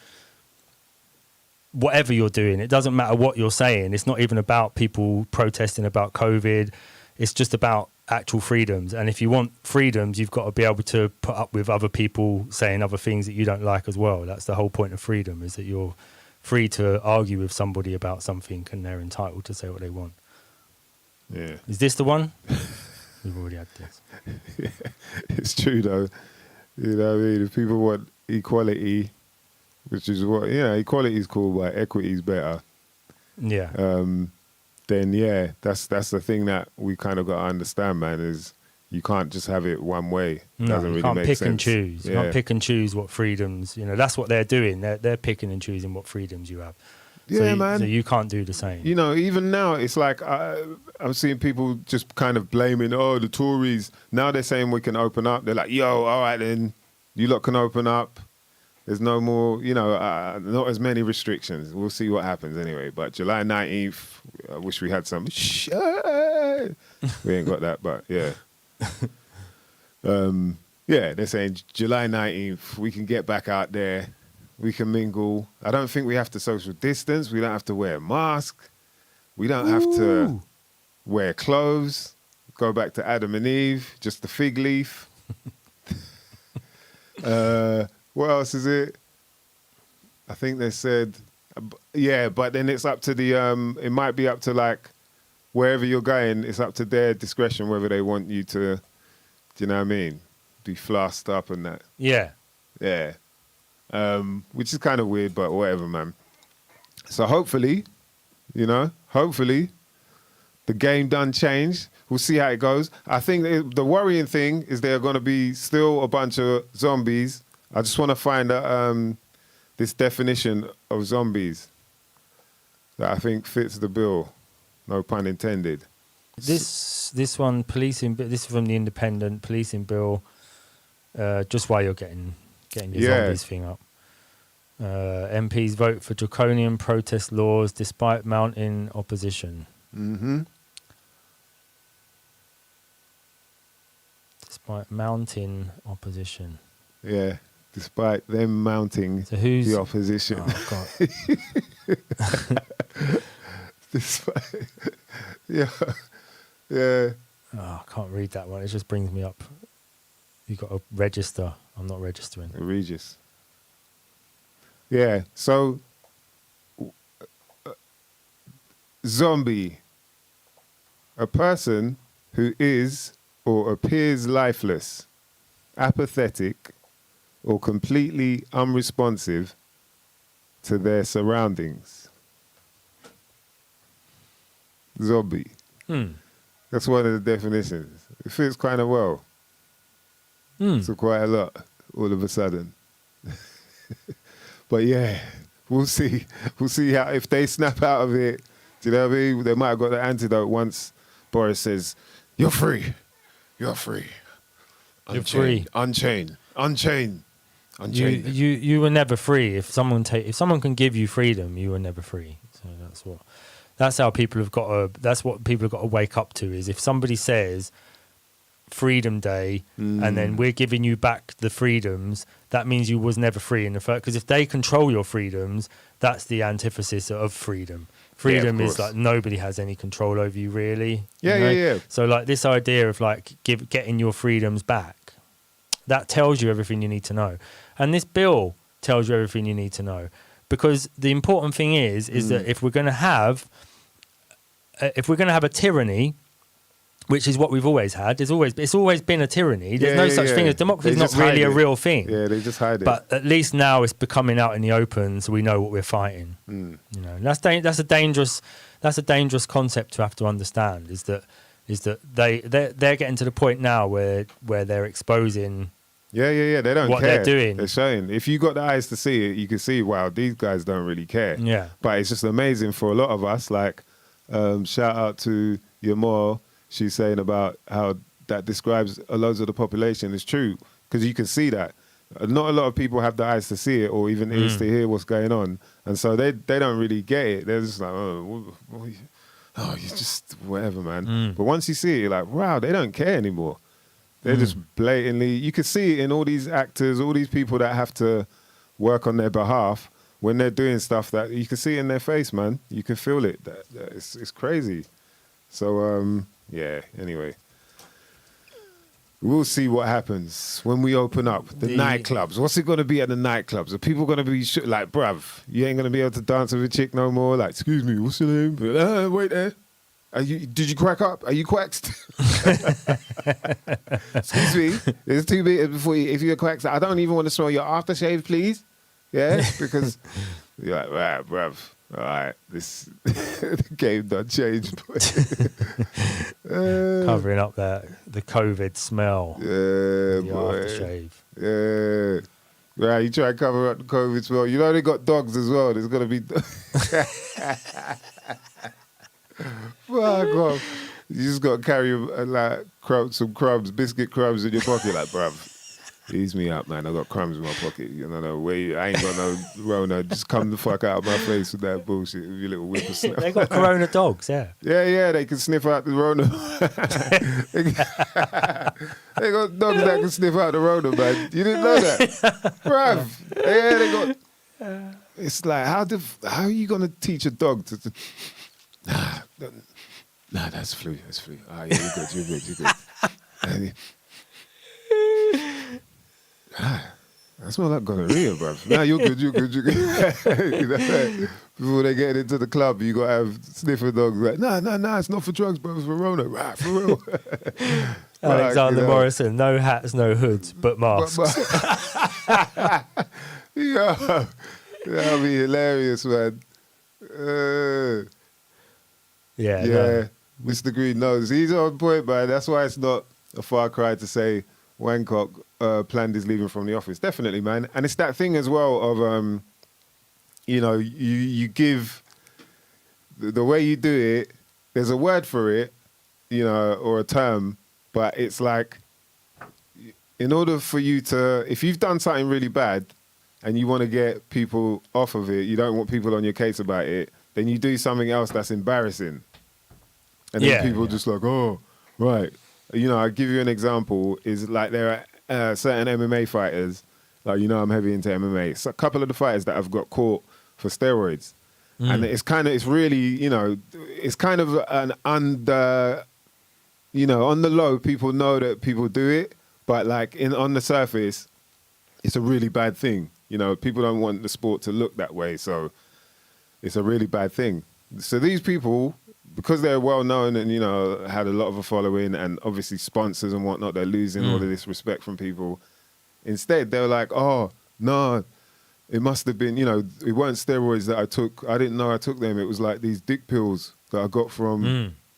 Whatever you're doing, it doesn't matter what you're saying. It's not even about people protesting about COVID. It's just about actual freedoms. And if you want freedoms, you've got to be able to put up with other people saying other things that you don't like as well. That's the whole point of freedom, is that you're free to argue with somebody about something and they're entitled to say what they want. Yeah. Is this the one? We've already had this. Yeah, it's true though. You know what I mean? If people want equality, which is what, equality is cool, but equity is better. Yeah. Then yeah, that's the thing that we kind of got to understand, man, is you can't just have it one way. No, doesn't really you can't make pick sense. and choose. You can't pick and choose what freedoms, that's what they're doing. They're picking and choosing what freedoms you have. Yeah, man. So you can't do the same. You know, even now, it's like I'm seeing people just kind of blaming, the Tories. Now they're saying we can open up. They're like, yo, all right then, you lot can open up. There's no more, not as many restrictions. We'll see what happens anyway. But July 19th, I wish we had some. We ain't got that, but yeah. Yeah, they're saying July 19th, we can get back out there. We can mingle. I don't think we have to social distance. We don't have to wear a mask. We don't have to wear clothes. Go back to Adam and Eve, just the fig leaf. What else is it? I think they said, but then it's up to it might be up to like, wherever you're going, it's up to their discretion whether they want you to, do you know what I mean? Be flasked up and that. Yeah. Yeah. Which is kind of weird, but whatever, man. So hopefully, the game done changed. We'll see how it goes. I think the worrying thing is there are going to be still a bunch of zombies. I just want to find this definition of zombies that I think fits the bill. No pun intended. This one, policing. This is from the Independent policing bill. Just while you're getting your zombies thing up. MPs vote for draconian protest laws despite mounting opposition. Mm-hmm. Despite mounting opposition. Yeah. despite them mounting the opposition. Oh, God. Despite, yeah. Oh, I can't read that one. It just brings me up. You got to register. I'm not registering. Regis. Yeah. So, zombie. A person who is or appears lifeless, apathetic, or completely unresponsive to their surroundings. Zombie. That's one of the definitions. It fits kind of well. So quite a lot, all of a sudden. But yeah, we'll see. We'll see how if they snap out of it. Do you know what I mean? They might have got the antidote once Boris says, "You're free. You're free. You're free. Unchained. Unchained. Unchained." You were never free. If someone can give you freedom, you were never free. So that's how people have got to. That's what people have got to wake up to. Is if somebody says Freedom Day and then we're giving you back the freedoms, that means you was never free in the first. Because if they control your freedoms, that's the antithesis of freedom. Freedom is like nobody has any control over you, really. Yeah. So like this idea of like getting your freedoms back, that tells you everything you need to know. And this bill tells you everything you need to know. Because the important thing is that if we're going to have a tyranny, which is what we've always had, it's always been a tyranny. There's no such thing as democracy. It's not really a real thing. Yeah, they just hide it. But at least now it's becoming out in the open, so we know what we're fighting. You know, and that's a dangerous concept to have to understand. Is that they're getting to the point now where they're exposing. Yeah. They don't what care. They're doing. They're showing. If you got the eyes to see it, you can see, wow, these guys don't really care. Yeah. But it's just amazing for a lot of us. Like, shout out to Yamor. She's saying about how that describes a lot of the population. It's true, because you can see that. Not a lot of people have the eyes to see it or even ears to hear what's going on. And so they don't really get it. They're just like, oh, you just whatever, man. But once you see it, you're like, wow, they don't care anymore. They're just blatantly, you can see it in all these actors, all these people that have to work on their behalf when they're doing stuff that you can see in their face, man. You can feel it. It's crazy. So, yeah, anyway. We'll see what happens when we open up the nightclubs. What's it going to be at the nightclubs? Are people going to be like, bruv, you ain't going to be able to dance with a chick no more? Like, excuse me, what's your name? Wait there. Did you crack up? Are you quaxed? Excuse me. There's 2 minutes before if you're quaxed. I don't even want to smell your aftershave, please. Yeah? Because you're like, right, bruv. All right, the game done changed. Covering up the COVID smell. Yeah, the boy. aftershave. Yeah. Right, you try to cover up the COVID smell. You know they got dogs as well. There's going to be... Fuck off. You just got to carry some crumbs, biscuit crumbs in your pocket. Like, bruv, ease me up, man. I got crumbs in my pocket. You know, I ain't got no Rona. Just come the fuck out of my face with that bullshit, with your little whippersnapper. They got Corona dogs, yeah. Yeah, they can sniff out the Rona. They got dogs that can sniff out the Rona, man. You didn't know that? Bruv. Yeah, they got... It's like, how are you going to teach a dog to... Nah, that's flu. Ah, yeah, you're good. I smell like gonorrhea, bruv. Nah, you're good. You know, before they get into the club, you got to have sniffer dogs like, nah, it's not for drugs, bro, it's for Rona. Right, for real. Alexander Morrison, no hats, no hoods, but masks. Yeah, that'll be hilarious, man. Yeah. No. Mr. Green knows. He's on point, man. That's why it's not a far cry to say Wancock planned his leaving from the office. Definitely, man. And it's that thing as well of, you give the way you do it, there's a word for it, or a term, but it's like, in order for you to, if you've done something really bad and you want to get people off of it, you don't want people on your case about it, then you do something else that's embarrassing. And then people just like, oh, right. I'll give you an example, is like there are certain MMA fighters like, you know, I'm heavy into MMA. It's a couple of the fighters that have got caught for steroids. And it's really, you know, it's kind of an under, you know, on the low, people know that people do it, but like on the surface, it's a really bad thing. You know, people don't want the sport to look that way, so it's a really bad thing. So these people, because they're well known and, you know, had a lot of a following and obviously sponsors and whatnot, they're losing all of this respect from people. Instead, they're like, oh, no, it must have been, you know, it weren't steroids that I took. I didn't know I took them. It was like these dick pills that I got from,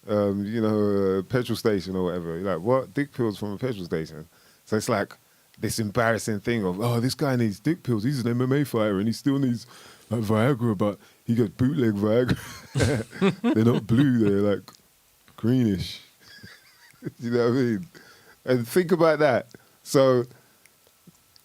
you know, a petrol station or whatever. You're like, what? Dick pills from a petrol station? So it's like this embarrassing thing of, oh, this guy needs dick pills. He's an MMA fighter and he still needs like Viagra, but he got bootleg Viagra. They're not blue, they're like greenish. You know what I mean? And think about that. So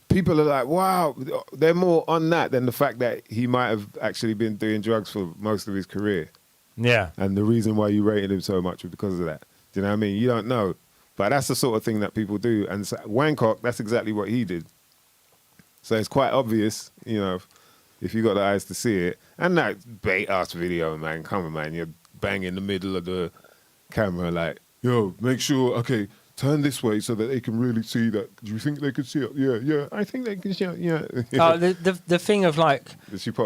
people are like, wow, they're more on that than the fact that he might have actually been doing drugs for most of his career. Yeah. And the reason why you rated him so much was because of that. Do you know what I mean? You don't know. But that's the sort of thing that people do. And so, Wancock, that's exactly what he did. So it's quite obvious, you know, if you got the eyes to see it. And that bait-ass video, man. Come on, man. You're bang in the middle of the camera like, yo, make sure, okay, turn this way so that they can really see that. Do you think they could see it? Yeah, I think they can see it, yeah. Oh, the thing of like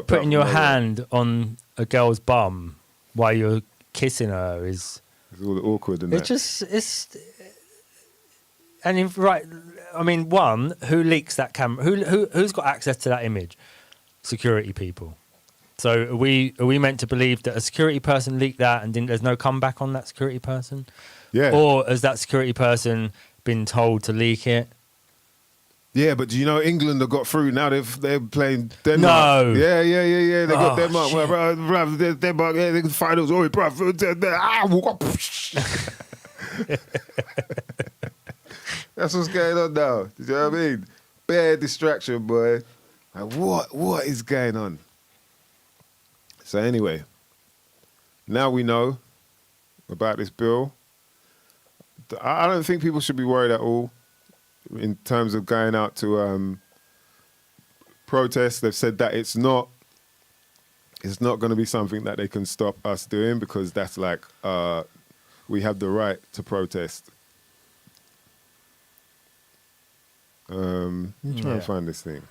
putting your hand on a girl's bum while you're kissing her is... It's all awkward and it's just, and right, I mean, one, who leaks that camera? Who's got access to that image? Security people. So are we meant to believe that a security person leaked that and there's no comeback on that security person? Yeah. Or has that security person been told to leak it? Yeah, but do you know England have got through now? They're playing Denmark. No. Yeah. They got Denmark. Shit. Bruv, Denmark. Yeah, they can finals. Oh, bruv. That's what's going on now. Do you know what I mean? Bare distraction, boy. Like, what is going on? So anyway, now we know about this bill. I don't think people should be worried at all in terms of going out to protest. They've said that it's not going to be something that they can stop us doing because that's like we have the right to protest. Let me try and find this thing.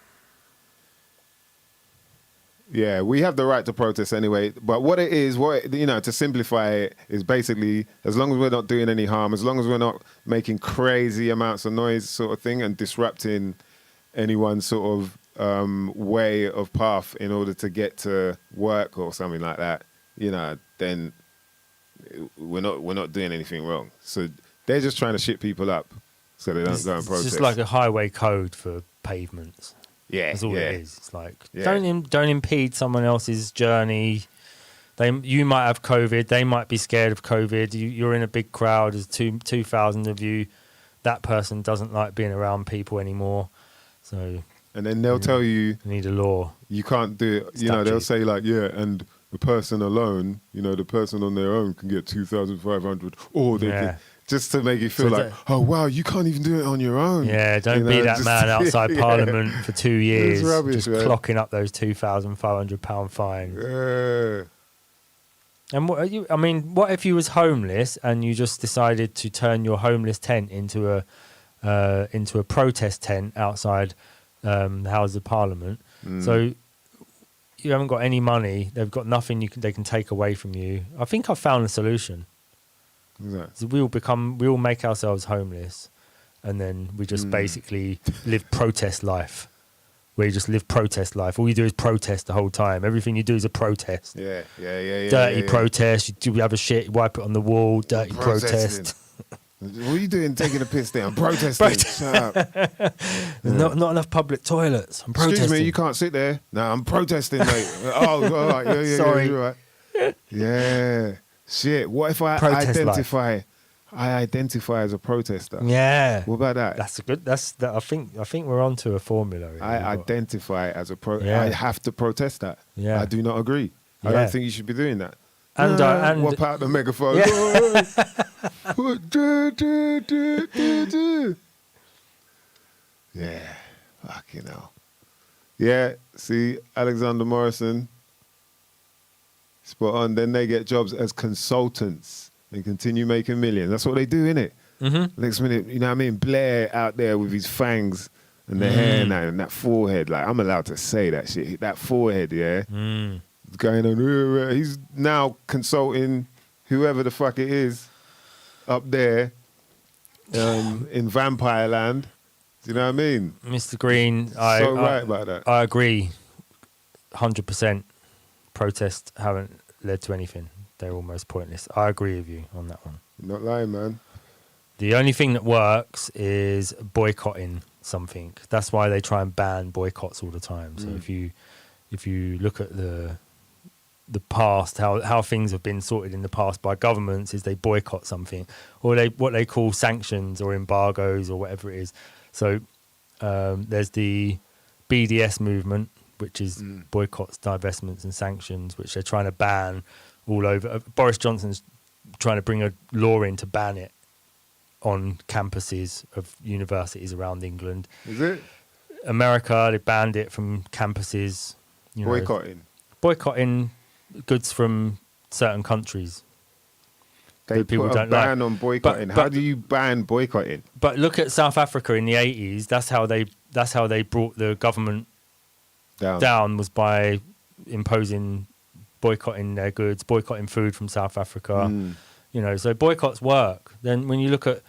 Yeah, we have the right to protest anyway. But what it is, to simplify it, is basically as long as we're not doing any harm, as long as we're not making crazy amounts of noise, sort of thing, and disrupting anyone's sort of way of path in order to get to work or something like that, then we're not doing anything wrong. So they're just trying to shit people up so they don't go and protest. It's just like a highway code for pavements. Yeah, that's all it is. It's like yeah. don't impede someone else's journey. You might have COVID. They might be scared of COVID. You're in a big crowd. There's 2,000 of you. That person doesn't like being around people anymore. So and then they'll tell you need a law. You can't do it. Statute. They'll say like, and the person alone, the person on their own can get 2,500, or they can. Just to make you feel like, oh, wow, you can't even do it on your own. Yeah, don't be that man outside Parliament for 2 years rubbish, just man. clocking up those £2,500 fines. Yeah. And what if you was homeless and you just decided to turn your homeless tent into a protest tent outside the Houses of Parliament? So you haven't got any money. They've got nothing they can take away from you. I think I found a solution. So we all make ourselves homeless, and then we just basically live protest life. Where you just live protest life. All you do is protest the whole time. Everything you do is a protest. Yeah. Dirty protest. You have a shit, you wipe it on the wall. Dirty protest. What are you doing taking a piss there? I'm protesting. Shut up. There's not enough public toilets. I'm protesting. Excuse me, you can't sit there. No, I'm protesting, mate. Oh, all right. Yeah. Sorry. You're right. Yeah. Shit, what if I identify as a protester? Yeah. What about that? That's a good. I think we're onto a formula. Really. I identify as a protester. I have to protest that. Yeah. I do not agree. I don't think you should be doing that. And what part of the megaphone? Yeah. Yeah. Fucking hell. Yeah, see, Alexander Morrison, spot on. Then they get jobs as consultants and continue making millions. That's what they do, innit? Mm-hmm. Next minute, you know what I mean? Blair out there with his fangs and the hair and that forehead. Like, I'm allowed to say that shit. That forehead, yeah? Going on. He's now consulting whoever the fuck it is up there in Vampire Land. Do you know what I mean? Mr. Green, Right about that. I agree 100%. Protests haven't led to anything. They're almost pointless. I agree with you on that one. You're not lying, man. The only thing that works is boycotting something. That's why they try and ban boycotts all the time. So if you look at the past, how things have been sorted in the past by governments is they boycott something, or what they call sanctions or embargoes or whatever it is. So there's the BDS movement, which is boycotts, divestments and sanctions, which they're trying to ban all over. Boris Johnson's trying to bring a law in to ban it on campuses of universities around England. Is it? America, they banned it from campuses. Boycotting goods from certain countries. They people put a don't ban like. on boycotting. How do you ban boycotting? But look at South Africa in the 80s. That's how they brought the government down was by imposing boycotting their goods, boycotting food from South Africa. You know, so boycotts work. Then when you look at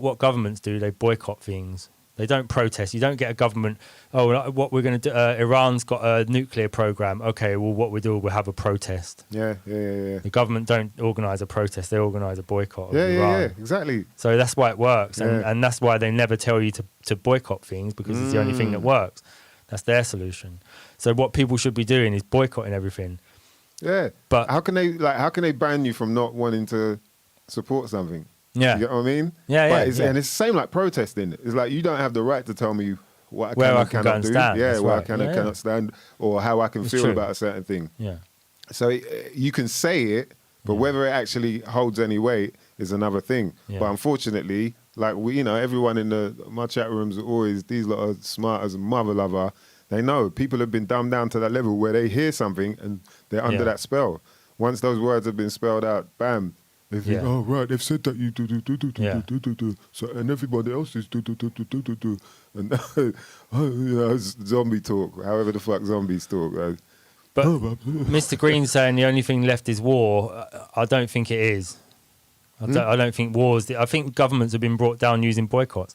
what governments do, they boycott things. They don't protest. You don't get a government, what we're going to do, Iran's got a nuclear program. Okay, well, what we do, we'll have a protest. Yeah. The government don't organise a protest. They organise a boycott of Iran. Yeah, exactly. So that's why it works. And that's why they never tell you to boycott things, because it's the only thing that works. That's their solution. So what people should be doing is boycotting everything. Yeah. But how can they ban you from not wanting to support something? Yeah. You get what I mean? Yeah. And it's the same like protesting. It's like you don't have the right to tell me what I where can I and can cannot go and do. stand. Yeah, That's where right. I can and cannot stand, or how I can feel true. about a certain thing. Yeah. So you can say it, but whether it actually holds any weight is another thing. Yeah. But unfortunately, like everyone in my chat rooms are always, these lot are smart as a mother lover. They know people have been dumbed down to that level where they hear something and they're under that spell. Once those words have been spelled out, bam, they think, oh right, they've said that you do. So and everybody else is do. And zombie talk, however the fuck zombies talk. But Mr. Green's saying the only thing left is war. I don't think it is. I don't think wars. I think governments have been brought down using boycotts,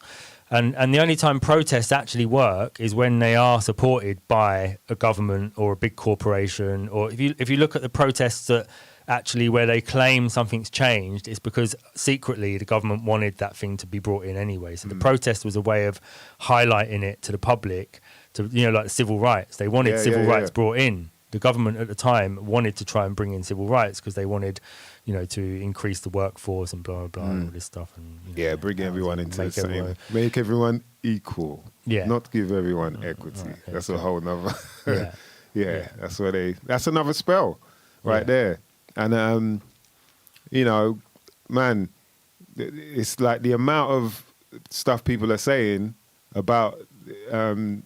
and the only time protests actually work is when they are supported by a government or a big corporation. Or if you look at the protests that actually where they claim something's changed, it's because secretly the government wanted that thing to be brought in anyway. So the protest was a way of highlighting it to the public, to like civil rights. They wanted civil rights brought in. The government at the time wanted to try and bring in civil rights because they wanted, to increase the workforce and blah, blah, blah, and all this stuff. And, bring everyone into the same. Make everyone equal. Yeah. Not give everyone equity. Right, that's a whole nother. That's where that's another spell right there. And, man, it's like the amount of stuff people are saying about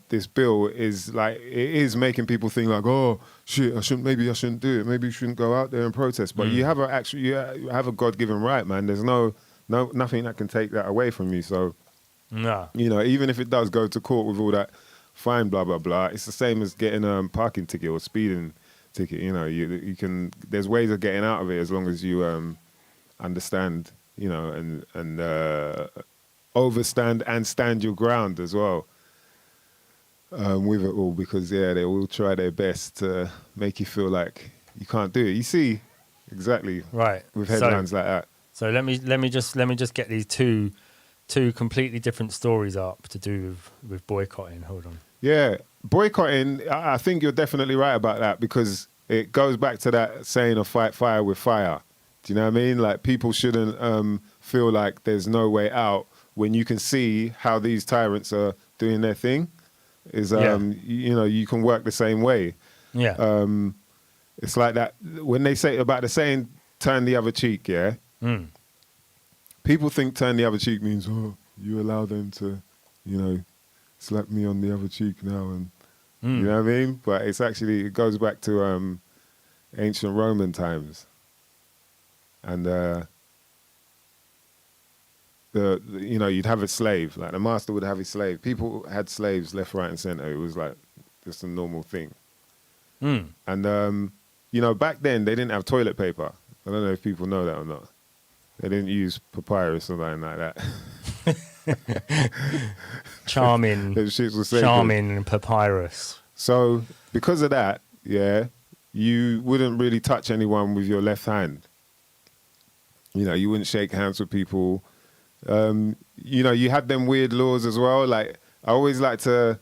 this bill is like, it is making people think like, oh shit, I shouldn't do it. Maybe you shouldn't go out there and protest. But you have a God-given right, man. There's nothing that can take that away from you. So, even if it does go to court with all that fine, blah, blah, blah, it's the same as getting a parking ticket or speeding ticket. You can, there's ways of getting out of it as long as you understand, and overstand and stand your ground as well. With it all, because they will try their best to make you feel like you can't do it. You see, exactly right with headlines like that. So let me just get these two completely different stories up to do with boycotting. Hold on. Yeah, boycotting. I think you're definitely right about that, because it goes back to that saying of fight fire with fire. Do you know what I mean? Like, people shouldn't feel like there's no way out when you can see how these tyrants are doing their thing. You can work the same way. Yeah. It's like that when they say about the saying turn the other cheek, people think turn the other cheek means you allow them to, slap me on the other cheek now, and you know what I mean? But it's actually, it goes back to ancient Roman times. And you'd have a slave, like the master would have his slave. People had slaves left, right, and center. It was like just a normal thing. And back then they didn't have toilet paper. I don't know if people know that or not. They didn't use papyrus or something like that. Charming papyrus. So because of that, you wouldn't really touch anyone with your left hand. You wouldn't shake hands with people. You had them weird laws as well. Like, I always like to,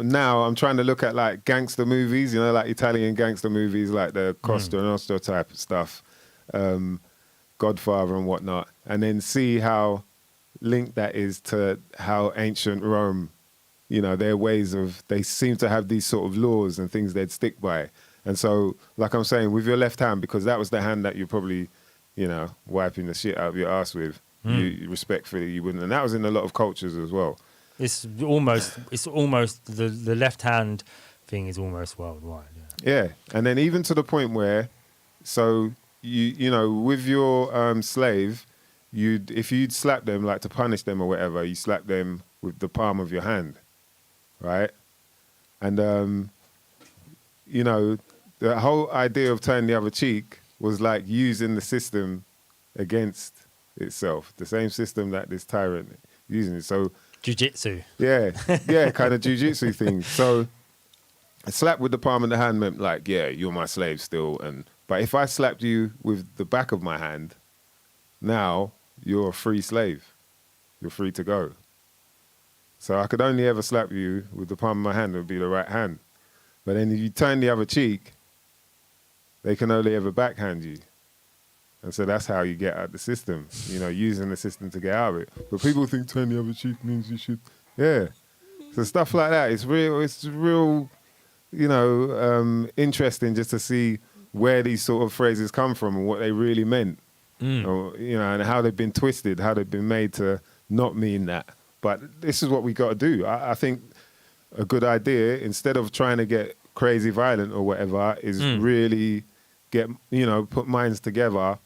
now I'm trying to look at like gangster movies, like Italian gangster movies, like the Costa Nostra type of stuff, Godfather and whatnot, and then see how linked that is to how ancient Rome, their ways of, they seem to have these sort of laws and things they'd stick by. And so, like I'm saying, with your left hand, because that was the hand that you probably, wiping the shit out of your ass with, you respectfully, you wouldn't. And that was in a lot of cultures as well. It's almost the left hand thing is almost worldwide. Yeah. And then even to the point where, so with your slave, if you'd slap them, like to punish them or whatever, you slap them with the palm of your hand, right? And the whole idea of turning the other cheek was like using the system against itself, the same system that this tyrant using it. So jiu-jitsu. Yeah, kind of jiu-jitsu thing. So a slap with the palm of the hand meant like, yeah, you're my slave still. But if I slapped you with the back of my hand, now you're a free slave. You're free to go. So I could only ever slap you with the palm of my hand. It would be the right hand. But then if you turn the other cheek, they can only ever backhand you. And so that's how you get out the system, using the system to get out of it. But people think turn the other cheek means you should, yeah. So stuff like that, it's real, interesting just to see where these sort of phrases come from and what they really meant. Or, and how they've been twisted, how they've been made to not mean that. But this is what we got to do. I think a good idea, instead of trying to get crazy violent or whatever, is really get, put minds together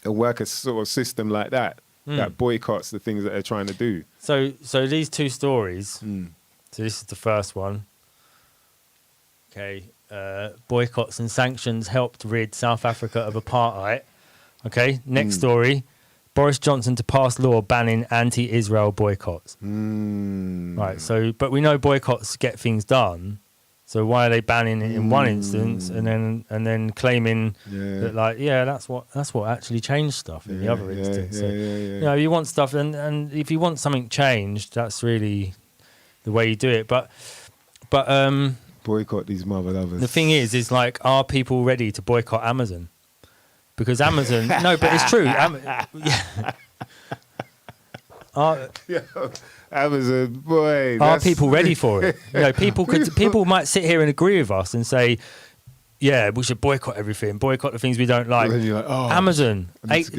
and work a sort of system like that, that boycotts the things that they're trying to do. So these two stories, so this is the first one. Okay, boycotts and sanctions helped rid South Africa of apartheid. Okay, next story. Boris Johnson to pass law banning anti-Israel boycotts. Right, so, but we know boycotts get things done. So why are they banning it in one instance and then claiming that that's what actually changed stuff in the other instance? You want stuff and if you want something changed, that's really the way you do it. But boycott these mother lovers. The thing is like, are people ready to boycott Amazon? Because Amazon, no, but it's true. Amazon, boy. Are people ready for it? People might sit here and agree with us and say, yeah, we should boycott everything, boycott the things we don't like. Then you're like, Amazon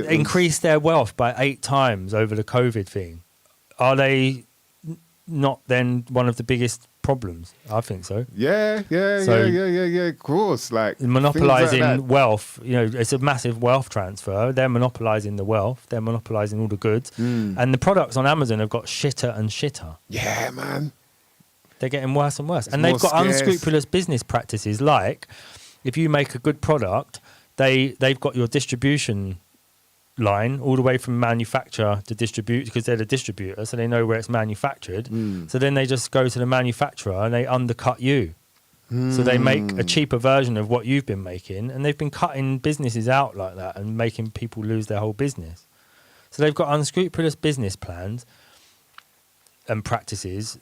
increased their wealth by 8 times over the COVID thing. Are they not then one of the biggest problems? I think so. Yeah. Of course, like monopolizing like wealth. It's a massive wealth transfer. They're monopolizing the wealth. They're monopolizing all the goods, and the products on Amazon have got shitter and shitter. Yeah, man. They're getting worse and worse, and they've got unscrupulous business practices. Like, if you make a good product, they've got your distribution line all the way from manufacturer to distribute, because they're the distributor, so they know where it's manufactured. So then they just go to the manufacturer and they undercut you. So they make a cheaper version of what you've been making, and they've been cutting businesses out like that and making people lose their whole business. So they've got unscrupulous business plans and practices.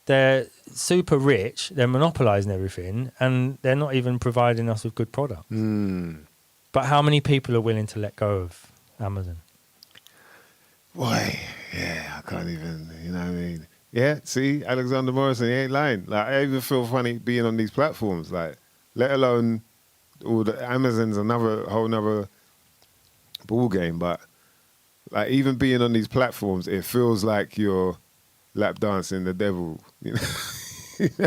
They're super rich, they're monopolizing everything, and they're not even providing us with good products. But how many people are willing to let go of Amazon? Boy, yeah, I can't even, you know what I mean? Yeah, see, Alexander Morrison, he ain't lying. Like, I even feel funny being on these platforms, like, let alone all the Amazon's whole nother ball game. But like, even being on these platforms, it feels like you're lap dancing the devil. You know?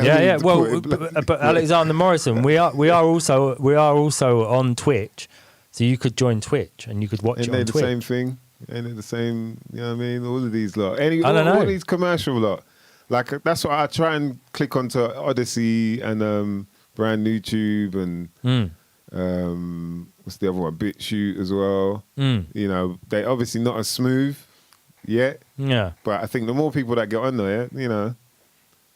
Yeah. Well, but Alexander Morrison, we are also on Twitch, so you could join Twitch and you could watch it on Ain't they Twitch. the same thing? Ain't it the same? You know what I mean? All of these lot. I don't know. All these commercial lot. Like that's why I try and click onto Odyssey and Brand New Tube and what's the other one? BitChute as well. You know, they obviously not as smooth yet. Yeah. But I think the more people that get on there, you know,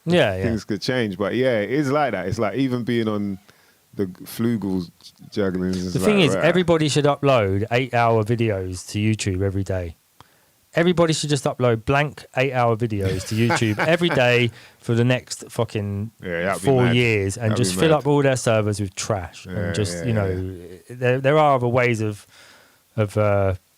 things could change. But yeah, it is like that. It's like even being on the Flugels juggling. The thing is, everybody should upload 8-hour videos to YouTube every day. Everybody should just upload blank 8-hour videos to YouTube every day for the next fucking 4 years and just fill up all their servers with trash. And just, you know, there are other ways of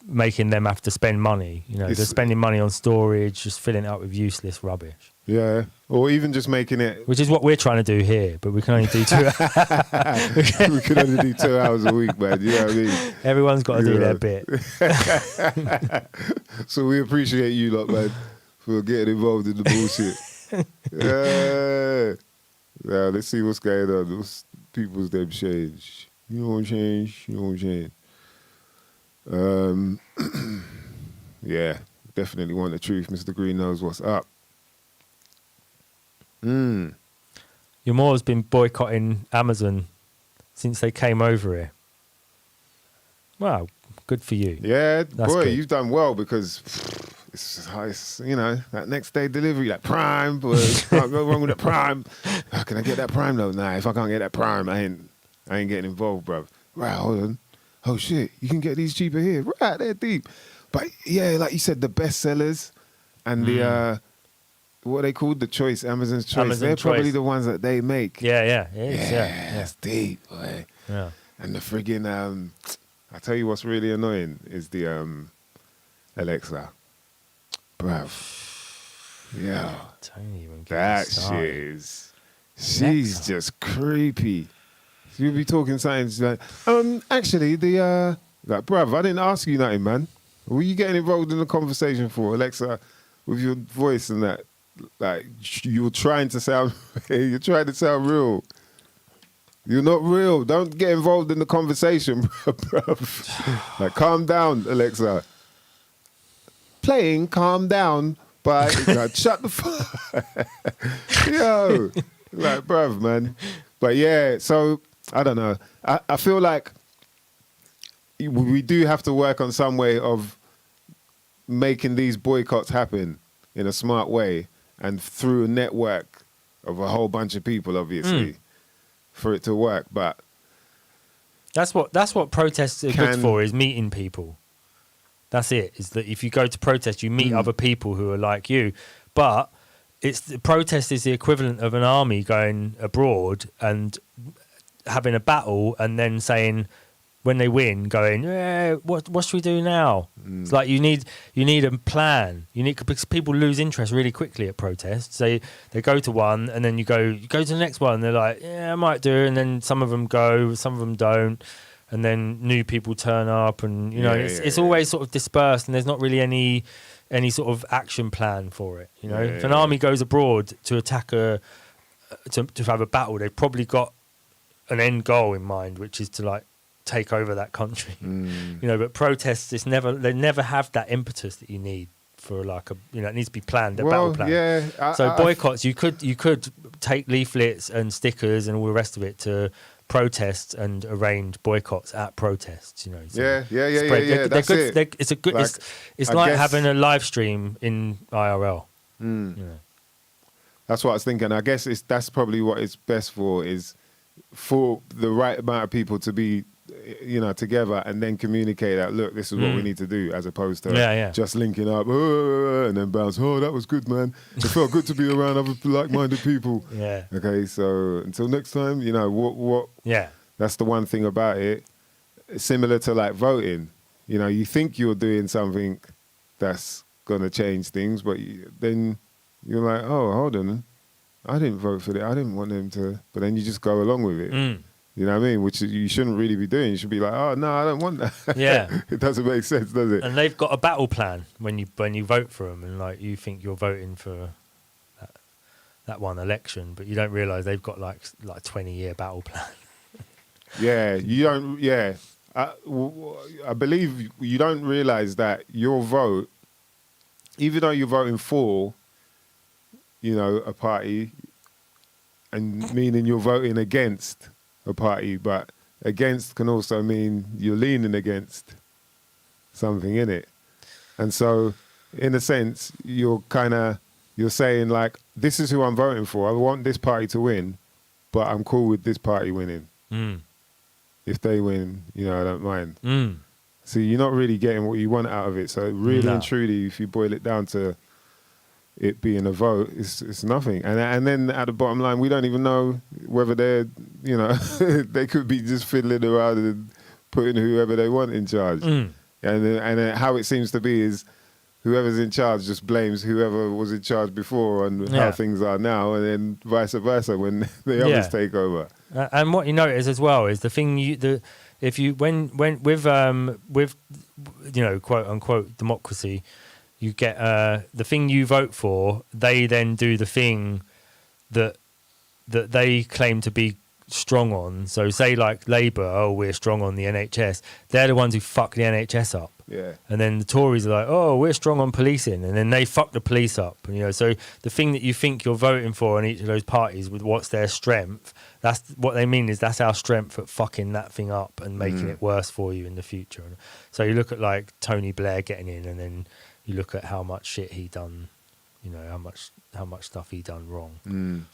making them have to spend money. You know, they're spending money on storage, just filling it up with useless rubbish. Yeah, or even just making it... Which is what we're trying to do here, but we can only do 2 hours. We can only do 2 hours a week, man. You know what I mean? Everyone's got to do their bit. So we appreciate you lot, man, for getting involved in the bullshit. Yeah, let's see what's going on. Those people's them change. You don't change. You don't change. Yeah, definitely want the truth. Mr. Green knows what's up. Your Moore's been boycotting Amazon since they came over here. Wow, good for you. Yeah, That's boy, good. you've done well because it's you know, that next day delivery, that Prime, boy, can't go wrong with that Prime. How can I get that Prime though? Nah, if I can't get that Prime, I ain't getting involved, bro. Right, hold on. Oh shit, you can get these cheaper here. Right, they're deep. But yeah, like you said, the bestsellers and the what they called the choice, Amazon's choice. They're probably the ones that they make. Yeah, it is. Yeah, that's deep, boy. Yeah. And the friggin' I tell you what's really annoying is the Alexa, bruv. Yeah, Don't even get that me started. shit is. She's just creepy. You'll be talking something she's like, actually, like, bruv, I didn't ask you nothing, man. What are you getting involved in the conversation for, Alexa, with your voice and that? Like, you're trying to sound real. You're not real. Don't get involved in the conversation, bruv. Like, calm down, Alexa. Playing Calm Down by, like, shut the fuck. Yo. Like, bruv, man. But yeah, so, I don't know. I feel like we do have to work on some way of making these boycotts happen in a smart way and through a network of a whole bunch of people, obviously, for it to work. But that's what protests are good for, is meeting people. That's it. Is that if you go to protest, you meet other people who are like you. But protest is the equivalent of an army going abroad and having a battle and then saying, when they win, going, what should we do now? It's like you need a plan. Because people lose interest really quickly at protests. They go to one and then you go to the next one. And they're like, yeah, I might do. And then some of them go, some of them don't. And then new people turn up, and it's always sort of dispersed, and there's not really any sort of action plan for it. If an army goes abroad to attack to have a battle, they've probably got an end goal in mind, which is to like take over that country. But protests, they never have that impetus that you need for like it needs to be planned, a battle plan. Yeah. So boycotts, you could take leaflets and stickers and all the rest of it to protests and arrange boycotts at protests. So yeah. They're That's good. it. It's a good. Like, it's like having a live stream in IRL. That's what I was thinking. I guess that's probably what it's best for, is for the right amount of people to be, together and then communicate that, look, this is what we need to do, as opposed to just linking up and then bounce. Oh, that was good, man. It felt good to be around other like-minded people. Yeah. Okay, so until next time, what? Yeah. That's the one thing about it. Similar to like voting, you think you're doing something that's gonna change things, but then you're like, oh, hold on, I didn't vote for that. I didn't want them to, but then you just go along with it. You know what I mean? Which you shouldn't really be doing. You should be like, oh no, I don't want that. Yeah. It doesn't make sense, does it? And they've got a battle plan when you vote for them, and like you think you're voting for that one election, but you don't realise they've got like 20-year battle plan. Yeah, you don't. Yeah, I believe you don't realise that your vote, even though you're voting for, you know, a party, and meaning you're voting against a party, but against can also mean you're leaning against something in it. And so, in a sense, you're saying like, this is who I'm voting for. I want this party to win, but I'm cool with this party winning. If they win, you know, I don't mind. So you're not really getting what you want out of it. So really and truly, if you boil it down to it being a vote, it's nothing. And then at the bottom line, we don't even know whether they're, you know, they could be just fiddling around and putting whoever they want in charge. And then how it seems to be is whoever's in charge just blames whoever was in charge before on how things are now, and then vice versa when the others take over. And what you notice as well is the thing when with you know, quote unquote democracy, you get the thing you vote for, they then do the thing that they claim to be strong on. So say like Labour, oh, we're strong on the NHS. They're the ones who fuck the NHS up. Yeah. And then the Tories are like, oh, we're strong on policing, and then they fuck the police up. And, you know, so the thing that you think you're voting for in each of those parties with what's their strength, that's what they mean is that's our strength at fucking that thing up and making it worse for you in the future. So you look at like Tony Blair getting in, and then you look at how much shit he done, you know, how much stuff he done wrong. And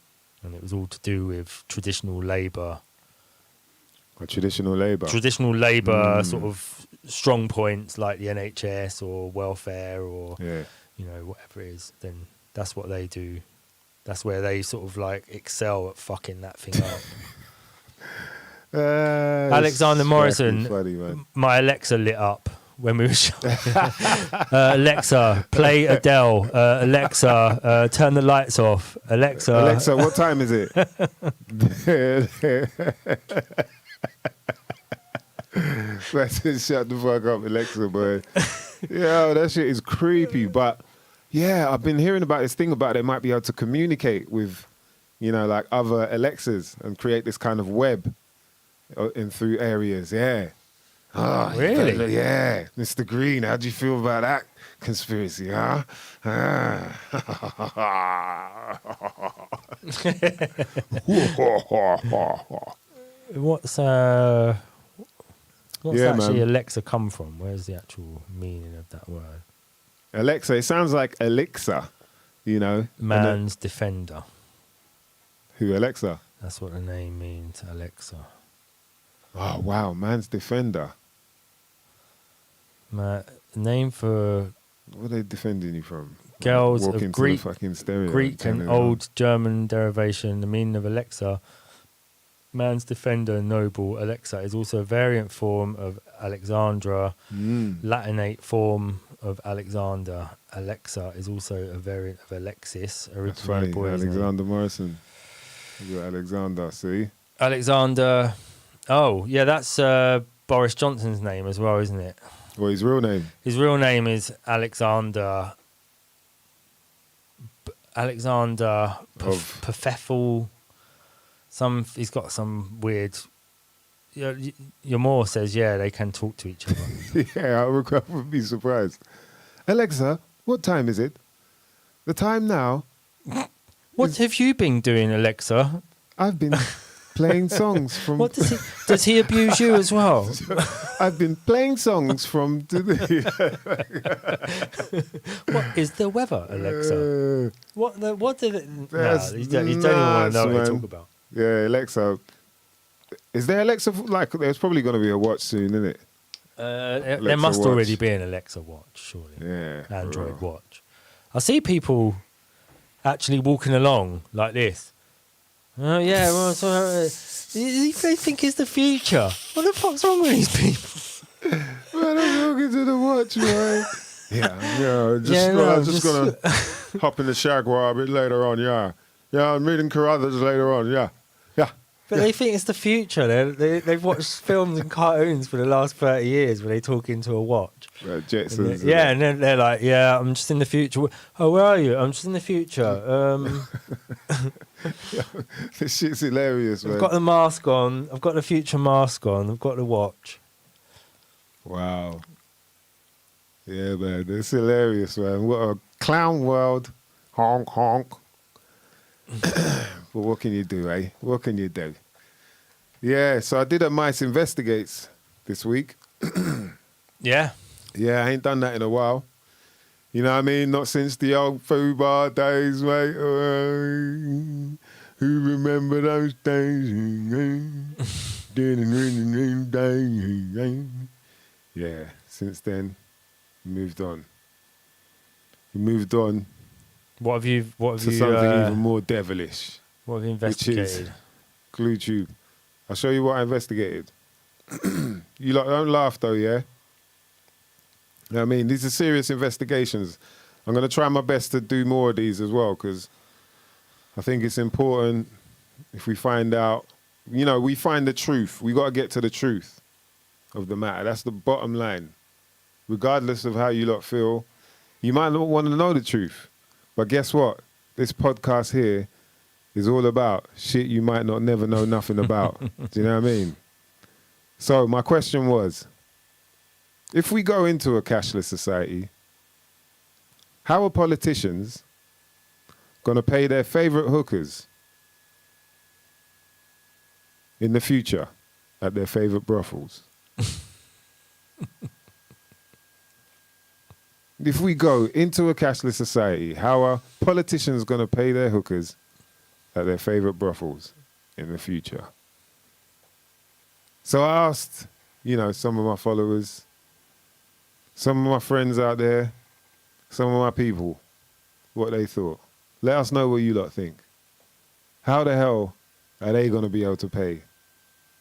it was all to do with traditional Labour. Traditional Labour sort of strong points like the NHS or welfare or, you know, whatever it is. Then that's what they do. That's where they sort of like excel at fucking that thing up. Alexander Morrison, funny, my Alexa lit up when we were showing. Alexa, play Adele. Alexa, turn the lights off. Alexa, what time is it? Shut the fuck up, Alexa, boy. Yeah, that shit is creepy. But yeah, I've been hearing about this thing about they might be able to communicate with, you know, like other Alexas and create this kind of web in through areas. Yeah. Oh, really? Yeah. Mr. Green, how do you feel about that conspiracy, huh? What's actually Alexa come from? Where's the actual meaning of that word? Alexa, it sounds like elixir, you know. Man's defender. Who, Alexa? That's what the name means, Alexa. Oh, wow, man's defender. Name for... What are they defending you from? Girls Walk of into Greek, the fucking stereo Greek and Old German derivation. The meaning of Alexa, man's defender, noble. Alexa is also a variant form of Alexandra, Latinate form of Alexander. Alexa is also a variant of Alexis. That's funny, Alexander Morrison. You got Alexander, see? Alexander. Oh, yeah, that's Boris Johnson's name as well, isn't it? Well, his real name? His real name is Alexander Pefeffel. He's got some weird. Your Moore says, yeah, they can talk to each other. Yeah, I would be surprised. Alexa, what time is it? The time now. What have you been doing, Alexa? I've been playing songs from... What does he abuse you as well? I've been playing songs from... What is the weather, Alexa? What did it... You don't even want to know what they talk about. Yeah, Alexa. Is there Alexa? Like, there's probably going to be a watch soon, isn't it? There must already be an Alexa watch, surely. Yeah. Android watch. I see people actually walking along like this. Oh, yeah, well, they think it's the future. What the fuck's wrong with these people? Man, I'm walking to the watch, man. I'm just going to hop in the Jaguar a bit later on, yeah. Yeah, I'm reading Carruthers later on, yeah. But they think it's the future. They've watched films and cartoons for the last 30 years where they talk into a watch. Right, Jetsons. And then they're like, yeah, I'm just in the future. Oh, where are you? I'm just in the future. This shit's hilarious, man. I've got the mask on. I've got the future mask on. I've got the watch. Wow. Yeah, man. It's hilarious, man. What a clown world. Honk, honk. But what can you do, eh? What can you do? Yeah, so I did a Mice Investigates this week. Yeah. Yeah, I ain't done that in a while. You know what I mean? Not since the old food bar days, mate. Who remember those days? Yeah, since then, moved on. Moved on What have you to something even more devilish. What have you Which investigated? is Glue Tube. I'll show you what I investigated. You lot don't laugh though, yeah? You know what I mean? These are serious investigations. I'm going to try my best to do more of these as well because I think it's important if we find out, we find the truth. We got to get to the truth of the matter. That's the bottom line. Regardless of how you lot feel, you might not want to know the truth. But guess what? This podcast here is all about shit you might not never know nothing about. Do you know what I mean? So my question was, if we go into a cashless society, how are politicians going to pay their favorite hookers in the future at their favorite brothels? If we go into a cashless society, how are politicians going to pay their hookers at their favorite brothels in the future? So I asked, some of my followers, some of my friends out there, some of my people, what they thought. Let us know what you lot think. How the hell are they going to be able to pay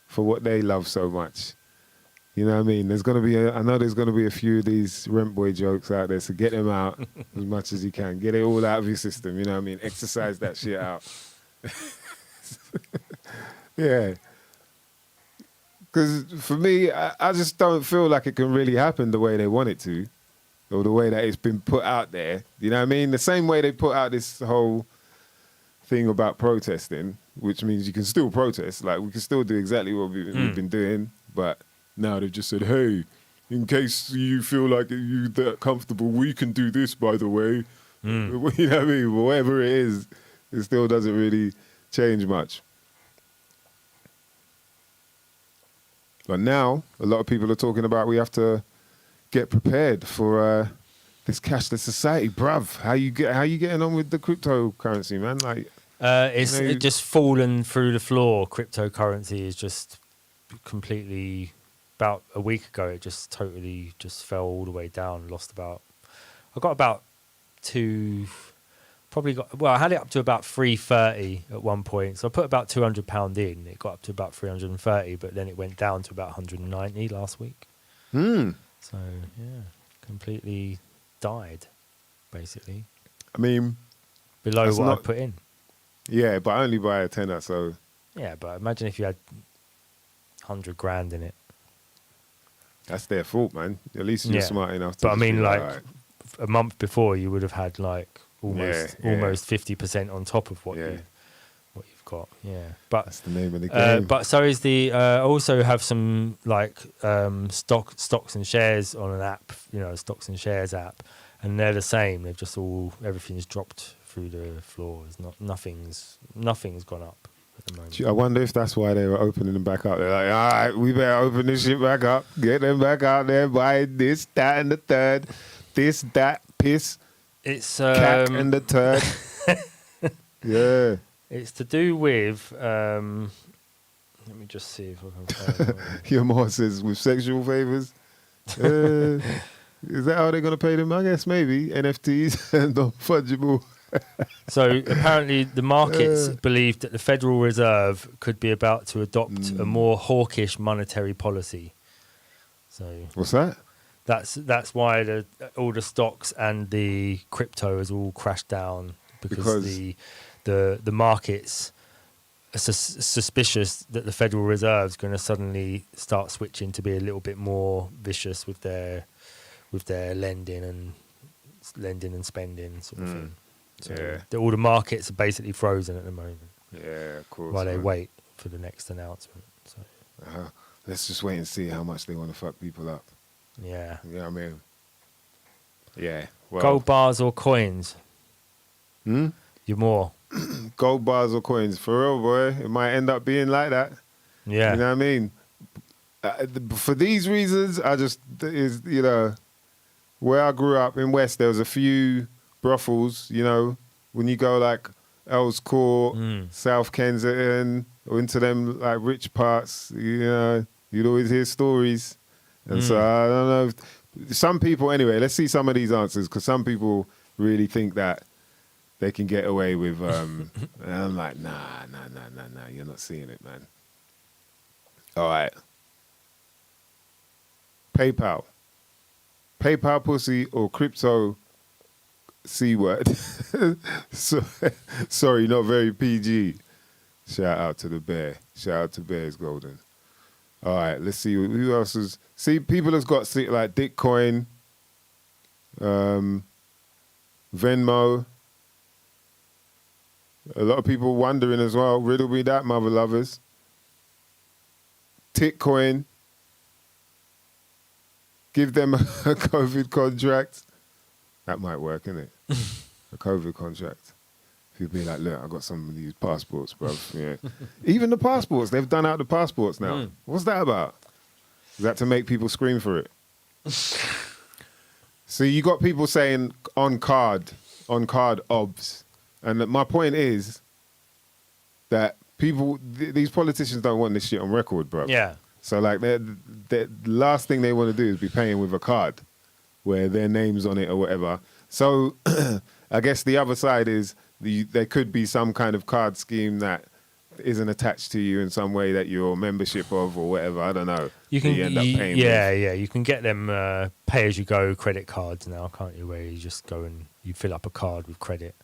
for what they love so much? You know what I mean? I know there's going to be a few of these rent boy jokes out there, so get them out as much as you can. Get it all out of your system, you know what I mean? Exercise that shit out. Yeah. Because for me, I just don't feel like it can really happen the way they want it to, or the way that it's been put out there. You know what I mean? The same way they put out this whole thing about protesting, which means you can still protest. Like, we can still do exactly what we've been doing, but now they've just said, hey, in case you feel like you're that comfortable, we can do this, by the way. You know what I mean? Whatever it is, it still doesn't really change much. But now, a lot of people are talking about we have to get prepared for this cashless society. Bruv, how you getting on with the cryptocurrency, man? Like, it's just fallen through the floor. Cryptocurrency is just completely... About a week ago, it just totally just fell all the way down. I got about I had it up to about 330 at one point. So I put about £200 in. It got up to about 330, but then it went down to about 190 last week. So, yeah, completely died, basically. I mean... Below what I put in. Yeah, but only by a tenner, so... Yeah, but imagine if you had 100 grand in it. That's their fault, man. At least you're smart enough to... But I mean, a month before, you would have had almost 50% on top of what you've got. Yeah, but that's the name of the game. But so is the also have some stocks and shares on an app, stocks and shares app, and they're the same. They've just everything's dropped through the floor. Nothing's gone up. I wonder if that's why they were opening them back up. They're like, all right, we better open this shit back up, get them back out there, buy this, that, and the third, this, that, piss, it's cack, and the turd. Yeah. It's to do with, let me just see if I can find it. Your mom says, with sexual favors. Is that how they're going to pay them? I guess maybe. NFTs and non-fungible. So apparently the markets believed that the Federal Reserve could be about to adopt a more hawkish monetary policy. So what's that? That's why all the stocks and the crypto has all crashed down because the markets suspicious that the Federal Reserve's going to suddenly start switching to be a little bit more vicious with their lending and spending sort of thing. So all the markets are basically frozen at the moment. Yeah, of course. While they wait for the next announcement. So let's just wait and see how much they want to fuck people up. yeah. You know what I mean? Yeah. Well, Gold bars or coins? Hmm? You're more. Gold bars or coins, for real, boy. It might end up being like that. Yeah. You know what I mean? For these reasons, where I grew up in West, there was a few brothels, when you go like Earls Court, South Kensington, or into them like rich parts, you'd always hear stories. And so I don't know. Some people, anyway, let's see some of these answers, because some people really think that they can get away with, and I'm like, nah, you're not seeing it, man. All right. PayPal pussy or crypto C word? Sorry, not very PG. Shout out to the bear. Shout out to Bears Golden. All right, let's see who else is. See, people have got like Bitcoin, Venmo. A lot of people wondering as well. Riddle me that, mother lovers. Titcoin. Give them a COVID contract. That might work, innit? A COVID contract. You'd be like, look, I got some of these passports, bro. Yeah. Even the passports, they've done out the passports now. What's that about? Is that to make people scream for it? So you got people saying on card obs. And my point is that these politicians don't want this shit on record, bro. Yeah. So like the last thing they want to do is be paying with a card where their name's on it or whatever. So I guess the other side is there could be some kind of card scheme that isn't attached to you in some way that you're membership of or whatever. I don't know. You can end up paying with. You can get them pay-as-you-go credit cards now, can't you? Where you just go and you fill up a card with credit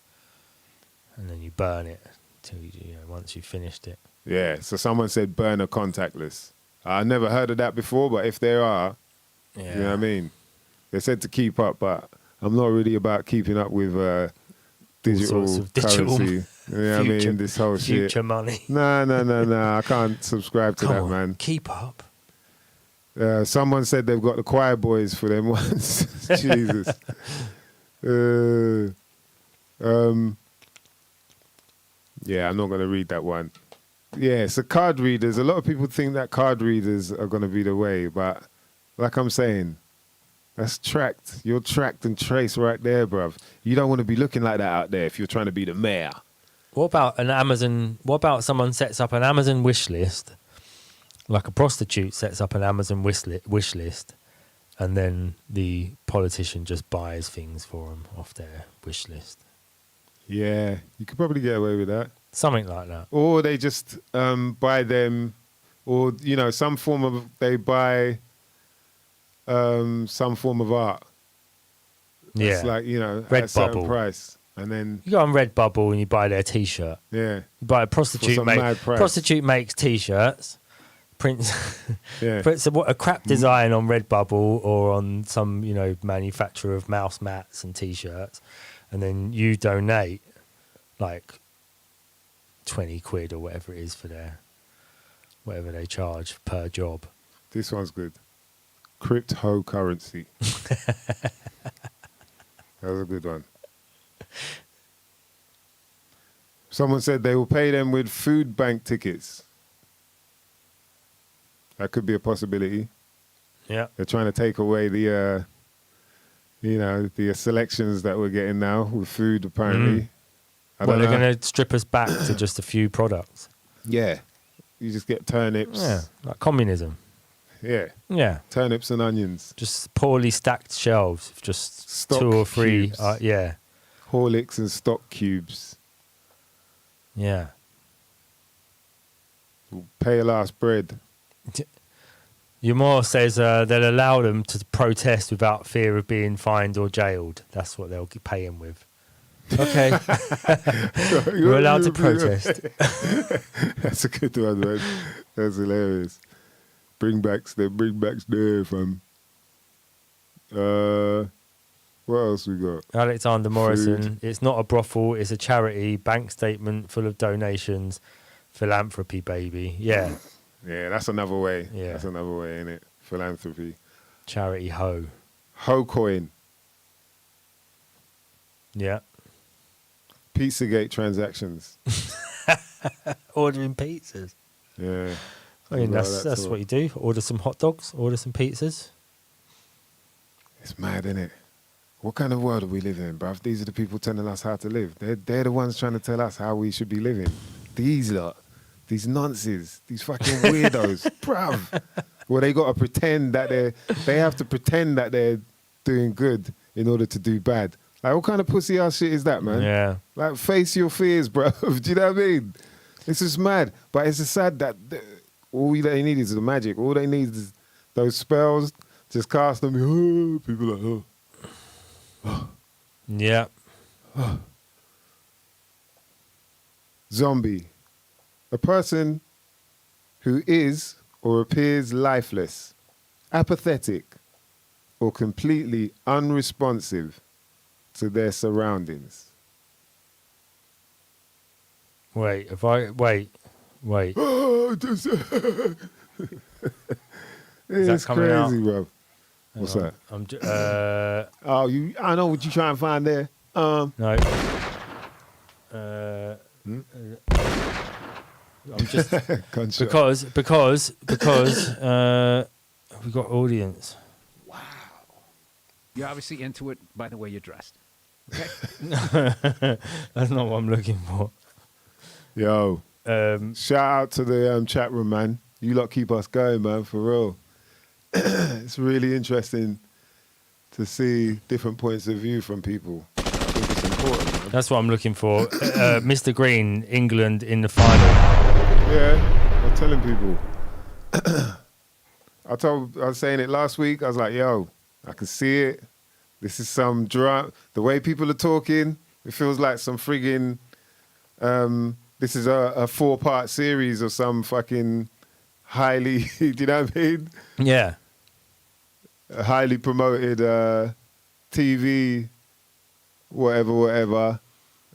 and then you burn it till once you've finished it. Yeah. So someone said burner contactless. I never heard of that before, but if there are, you know what I mean? They said to keep up, but I'm not really about keeping up with digital currency. You know what I mean? This whole shit. Future money. No. I can't subscribe to that, man. Keep up. Someone said they've got the choir boys for them once. Jesus. Yeah, I'm not going to read that one. Yeah, so card readers. A lot of people think that card readers are going to be the way, but like I'm saying, that's tracked. You're tracked and traced right there, bruv. You don't want to be looking like that out there if you're trying to be the mayor. What about someone sets up an Amazon wish list, like a prostitute sets up an Amazon wish list, and then the politician just buys things for them off their wish list? Yeah, you could probably get away with that. Something like that. Or they just buy them, or, some form of, they buy some form of art. It's like, at a certain price. And then you go on Redbubble and you buy their T-shirt. Yeah. You buy a prostitute makes T-shirts. Prints a crap design on Redbubble or on some, manufacturer of mouse mats and T-shirts. And then you donate like 20 quid or whatever it is for whatever they charge per job. This one's good. Cryptocurrency. That was a good one. Someone said they will pay them with food bank tickets. That could be a possibility. Yeah. They're trying to take away the selections that we're getting now with food, apparently. They're going to strip us back to just a few products. Yeah. You just get turnips. Yeah, like communism. Yeah. Yeah. Turnips and onions. Just poorly stacked shelves, just stock 2 or 3. cubes. Horlicks and stock cubes. Yeah. Pay last bread. Yamor says they'll allow them to protest without fear of being fined or jailed. That's what they'll pay him with. Okay. We're allowed to protest. That's a good one, man. That's hilarious. Bringbacks there from. What else we got? Alexander Morrison. It's not a brothel. It's a charity. Bank statement full of donations. Philanthropy, baby. Yeah. Yeah, that's another way. Yeah. That's another way, innit? Philanthropy. Charity ho. Ho coin. Yeah. Pizzagate transactions. Ordering pizzas. Yeah. I mean, Well, that's what you do. Order some hot dogs. Order some pizzas. It's mad, isn't it? What kind of world are we living in, bruv? These are the people telling us how to live. They're the ones trying to tell us how we should be living. These lot, these nonces, these fucking weirdos, bruv. Well, they got to pretend that they have to pretend that they're doing good in order to do bad. Like, what kind of pussy ass shit is that, man? Yeah. Like, face your fears, bruv. Do you know what I mean? It's just mad. But it's just sad that all they need is the magic. All they need is those spells. Just cast them. Oh, people are like, oh. Yeah. Zombie. A person who is or appears lifeless, apathetic, or completely unresponsive to their surroundings. Wait. Oh, it's coming crazy, out? bro. What's that? Oh, I know what you trying to find there. no. I'm just Gunshot. because we got audience. You're obviously into it by the way you're dressed. Okay. That's not what I'm looking for. Yo, shout out to the chat room, man. You lot keep us going, man, for real. It's really interesting to see different points of view from people. I think it's important, man. That's what I'm looking for. Mr. Green, England in the final. Yeah, I'm telling people. I was saying it last week. I was like, yo, I can see it. This is some drama. The way people are talking, it feels like some friggin', this is a 4-part series of some fucking highly, do you know what I mean? Yeah. A highly promoted TV, whatever.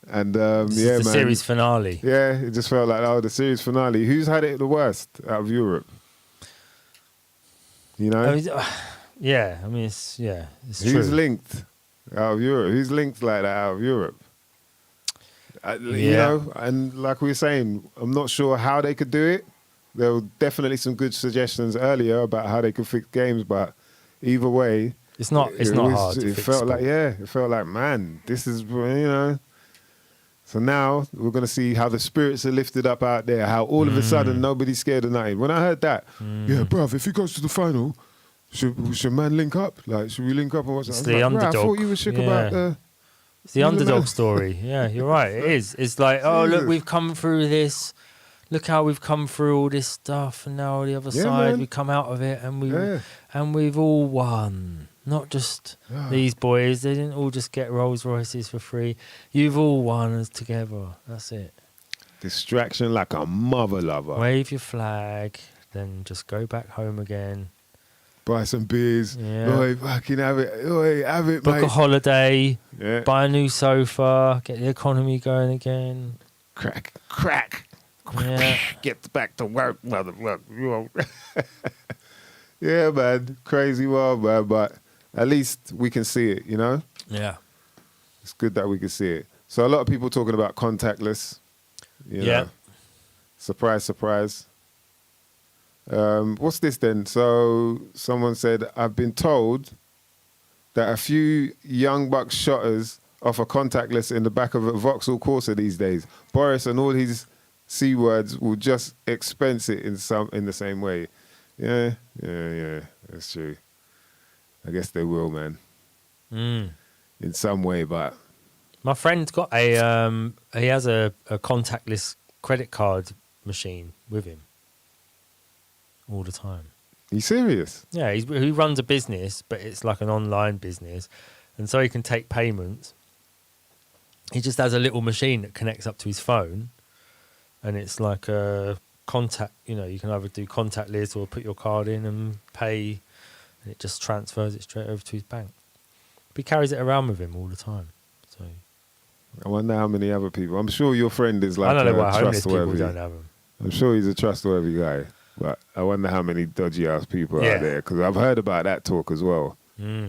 And This yeah, is the man. series finale. Yeah, it just felt like, the series finale. Who's had it the worst out of Europe? You know? Yeah, I mean, it's true. Who's linked out of Europe? Who's linked like that out of Europe? You know, and like we were saying, I'm not sure how they could do it. There were definitely some good suggestions earlier about how they could fix games, but either way, It's not hard. It felt like, it felt like, man, this is, you know. So now we're going to see how the spirits are lifted up out there, how all of a sudden nobody's scared of nothing. When I heard that, yeah, bruv, if he goes to the final, should man link up? Like, should we link up and watch It's that? the underdog. I thought you were shook about the... It's the underdog story. Yeah, you're right. It is. It's like, oh, look, we've come through this. Look how we've come through all this stuff, and now the other side, man. we come out of it, and we've all won. Not just these boys. They didn't all just get Rolls Royces for free. You've all won us together. That's it. Distraction like a mother lover. Wave your flag, then just go back home again. Buy some beers. Yeah. Oi, fucking have it. Oi, have it, Book mate. a holiday. Yeah. Buy a new sofa. Get the economy going again. Crack. Yeah. Get back to work, motherfucker. Yeah, man. Crazy world, man. But at least we can see it, you know? Yeah. It's good that we can see it. So a lot of people talking about contactless. You know? Surprise, surprise. What's this then? So someone said, I've been told that a few young buck shotters offer contactless in the back of a Vauxhall Corsa these days. Boris and all his C words will just expense it in the same way. Yeah, that's true. I guess they will, man. In some way, but My friend's got he has a contactless credit card machine with him all the time. Are you serious? Yeah, he runs a business, but it's like an online business, and so he can take payments. he just has a little machine that connects up to his phone, and it's like a contact. You know, you can either do contactless or put your card in and pay, and it just transfers it straight over to his bank. But he carries it around with him all the time. So I wonder how many other people. I'm sure your friend is like I don't know why homeless people trustworthy. don't have them. I'm sure he's a trustworthy guy, but I wonder how many dodgy ass people are there, because I've heard about that talk as well,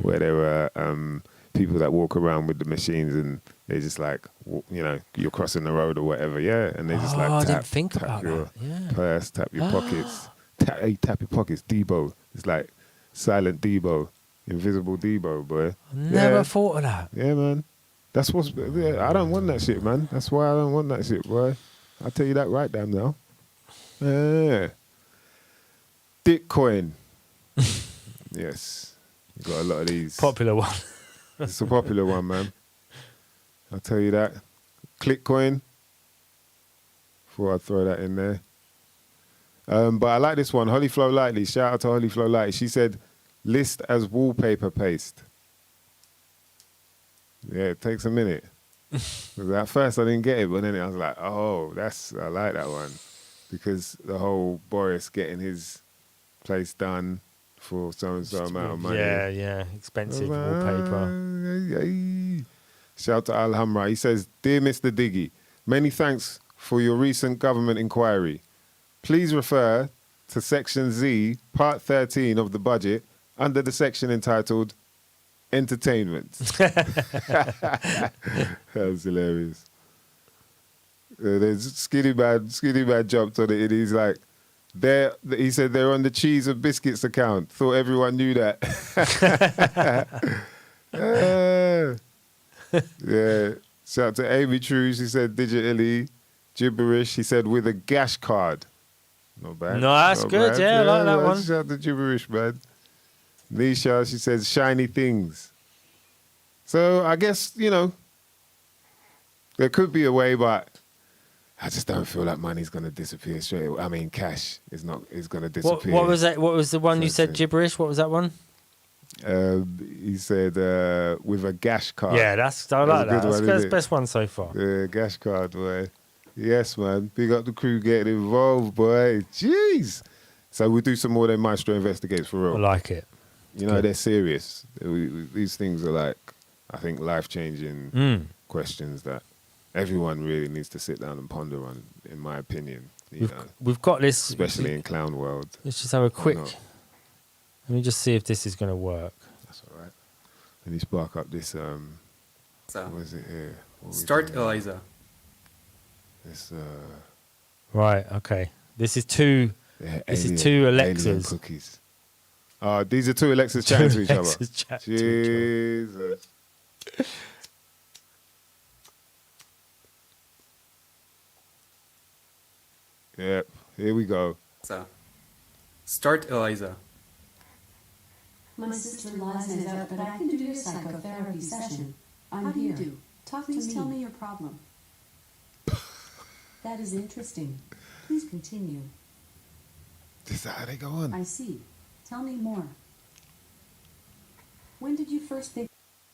where there are people that walk around with the machines and they just like, you know, you're crossing the road or whatever, and they just like I tap, didn't think tap about your that. Yeah. purse, tap your pockets, tap your pockets, Debo. It's like silent Debo, invisible Debo, boy. Never thought of that. Yeah, man. That's what's. Yeah, I don't want that shit, man. That's why I don't want that shit, boy. I'll tell you that right damn now. Yeah. Bitcoin. Yes. You got a lot of these. Popular one. It's a popular one, man. I'll tell you that. Clickcoin. Before I throw that in there. But I like this one. Holly Flow Lightly. Shout out to Holly Flow Lightly. She said, list as wallpaper paste. Yeah, it takes a minute. At first I didn't get it, but then I was like, oh, I like that one. Because the whole Boris getting his place done for so-and-so amount of money. Yeah. Expensive wallpaper. Shout out to Al Hamra. He says, Dear Mr. Diggy, many thanks for your recent government inquiry. Please refer to Section Z, Part 13 of the budget, under the section entitled Entertainment. That was hilarious. There's Skinny Man jumped on it and he's like, he said they're on the cheese and biscuits account. Thought everyone knew that. Yeah. Shout out to Amy True. She said digitally. Gibberish. He said with a gash card. Not bad. No, that's Not good. bad. Yeah, I like that man. one. Shout out to Gibberish, man. Nisha, she says shiny things. So I guess, you know, there could be a way, but I just don't feel like money's going to disappear straight away. I mean, cash is going to disappear. What was that? What was the one you said gibberish? What was that one? He said with a gash card. Yeah, I like that. That's the best one so far. Yeah, gash card, boy. Yes, man. Big up the crew getting involved, boy. Jeez. So we'll do some more than Maestro Investigates for real. I like it. You know, they're serious. These things are like, I think, life-changing questions that everyone really needs to sit down and ponder on, in my opinion. We've got this. Especially in clown world. Let's just have a quick... Let me just see if this is going to work. That's all right. Let me spark up this... what is it here? Start Eliza. This... Right, okay. This is two Alexas. Cookies. These are two Alexas chatting to each other. Jesus. Yep, here we go. Start Eliza. My sister Liza is out, but I can do your psychotherapy session. I'm here. How do you do? Please tell me your problem. That is interesting. Please continue. Is that how they go on? I see. Tell me more. When did you first think